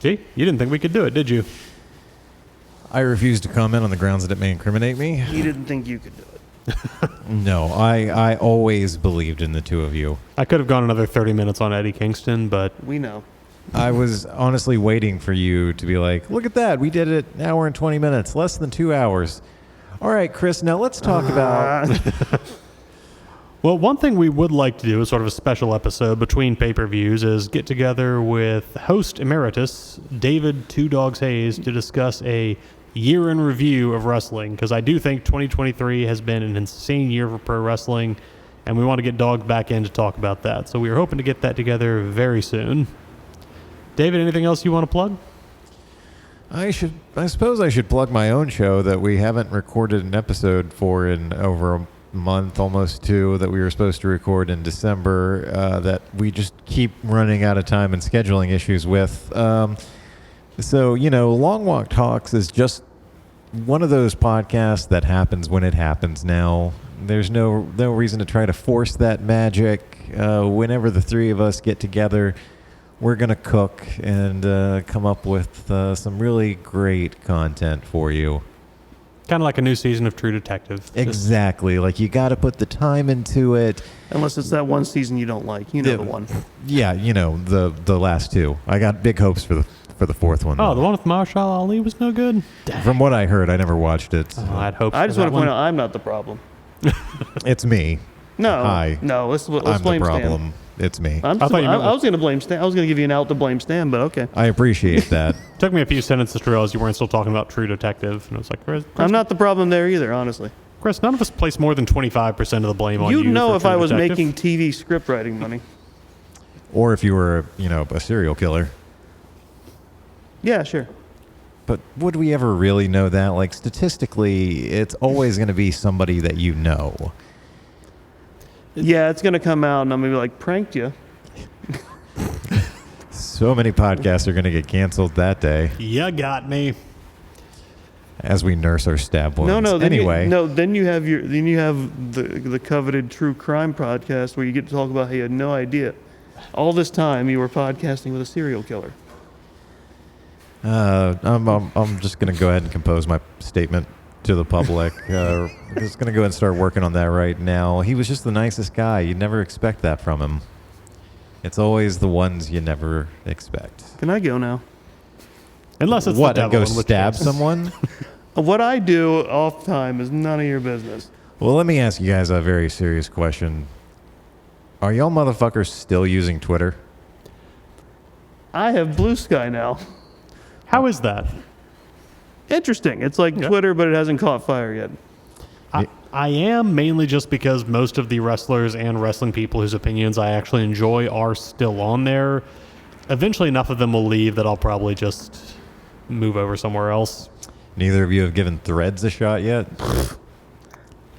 Gee, you didn't think we could do it, did you? I refuse to comment on the grounds that it may incriminate me. He didn't think you could do it. No, I always believed in the two of you. I could have gone another 30 minutes on Eddie Kingston, but... We know. I was honestly waiting for you to be like, look at that, we did it an hour and 20 minutes, less than 2 hours. All right, Chris, now let's talk about... Well, one thing we would like to do as sort of a special episode between pay-per-views is get together with host emeritus David Two Dogs Hayes to discuss a year in review of wrestling, because I do think 2023 has been an insane year for pro wrestling, and we want to get Dogs back in to talk about that. So we are hoping to get that together very soon. David, anything else you want to plug? I suppose I should plug my own show that we haven't recorded an episode for in over a month, almost 2, that we were supposed to record in December, that we just keep running out of time and scheduling issues with. So, Long Walk Talks is just one of those podcasts that happens when it happens now. There's no reason to try to force that magic. Whenever the three of us get together, we're going to cook and come up with some really great content for you. Kind of like a new season of True Detective. Exactly. Like, you got to put the time into it. Unless it's that one season you don't like. You know the one. Yeah, the last 2. I got big hopes for the fourth one. Oh, the one with Marshall Ali was no good? Dang. From what I heard, I never watched it. So. I'd hope I just want to point out I'm not the problem. It's me. No. Hi. No, let's I'm blame the problem. Stan. It's me. I was going to blame Stan. I was going to give you an out to blame Stan, but okay. I appreciate that. Took me a few sentences to realize you weren't still talking about True Detective. And I was like, Chris, I'm not the problem there either, honestly. Chris, none of us place more than 25% of the blame on you. You'd know for if True I was Detective. making TV script writing money. Or if you were, a serial killer. Yeah, sure. But would we ever really know that? Like, statistically, it's always going to be somebody that you know. Yeah, it's going to come out and I'm going to be like, pranked you. So many podcasts are going to get canceled that day You got me. as we nurse our stab wounds. No. Then Anyway. Then you have the coveted true crime podcast where you get to talk about how you had no idea. All this time you were podcasting with a serial killer. I'm just going to go ahead and compose my statement to the public. I'm just going to go ahead and start working on that right now. He was just the nicest guy. You'd never expect that from him. It's always the ones you never expect. Can I go now? Unless it's What, the and devil. go in which stab case. someone? What I do off time is none of your business. Well, let me ask you guys a very serious question. Are y'all motherfuckers still using Twitter? I have Blue Sky now. How is that? Interesting. It's like Twitter, but it hasn't caught fire yet. I am, mainly just because most of the wrestlers and wrestling people whose opinions I actually enjoy are still on there. Eventually enough of them will leave that I'll probably just move over somewhere else. Neither of you have given Threads a shot yet?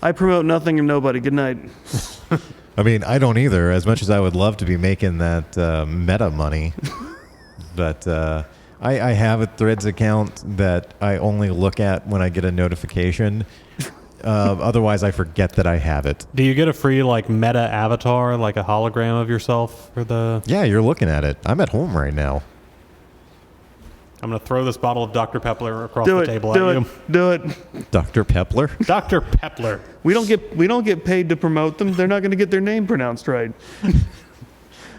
I promote nothing and nobody. Good night. I mean, I don't either, as much as I would love to be making that meta money. But I have a Threads account that I only look at when I get a notification. Otherwise, I forget that I have it. Do you get a free meta avatar, like a hologram of yourself for the... Yeah, you're looking at it. I'm at home right now. I'm going to throw this bottle of Dr. Pepler across the table at you. Do it. Dr. Pepler? Dr. Pepler. We don't get paid to promote them. They're not going to get their name pronounced right.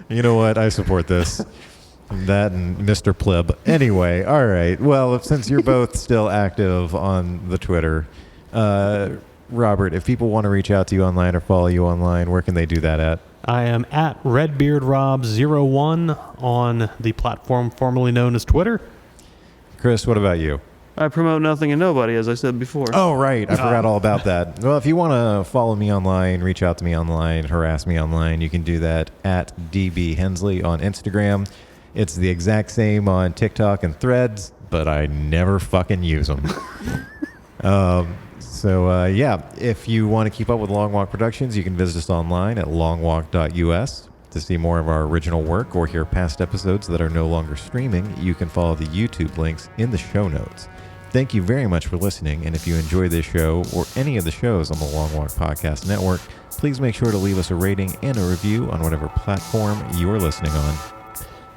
You know what? I support this. That and Mr. Pleb. Anyway, all right. Well, since you're both still active on the Twitter, Robert, if people want to reach out to you online or follow you online, where can they do that at? I am at RedbeardRob01 on the platform formerly known as Twitter. Chris, what about you? I promote nothing and nobody, as I said before. Oh, right. I forgot all about that. Well, if you want to follow me online, reach out to me online, harass me online, you can do that at DB Hensley on Instagram. It's the exact same on TikTok and Threads, but I never fucking use them. Yeah, if you want to keep up with Long Walk Productions, you can visit us online at longwalk.us. To see more of our original work or hear past episodes that are no longer streaming, you can follow the YouTube links in the show notes. Thank you very much for listening, and if you enjoy this show or any of the shows on the Long Walk Podcast Network, please make sure to leave us a rating and a review on whatever platform you are listening on.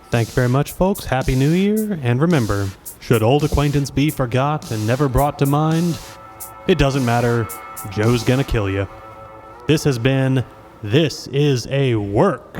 Thank you very much, folks. Happy New Year. And remember, should old acquaintance be forgot and never brought to mind, it doesn't matter. Joe's gonna kill you. This has been This Is a Work.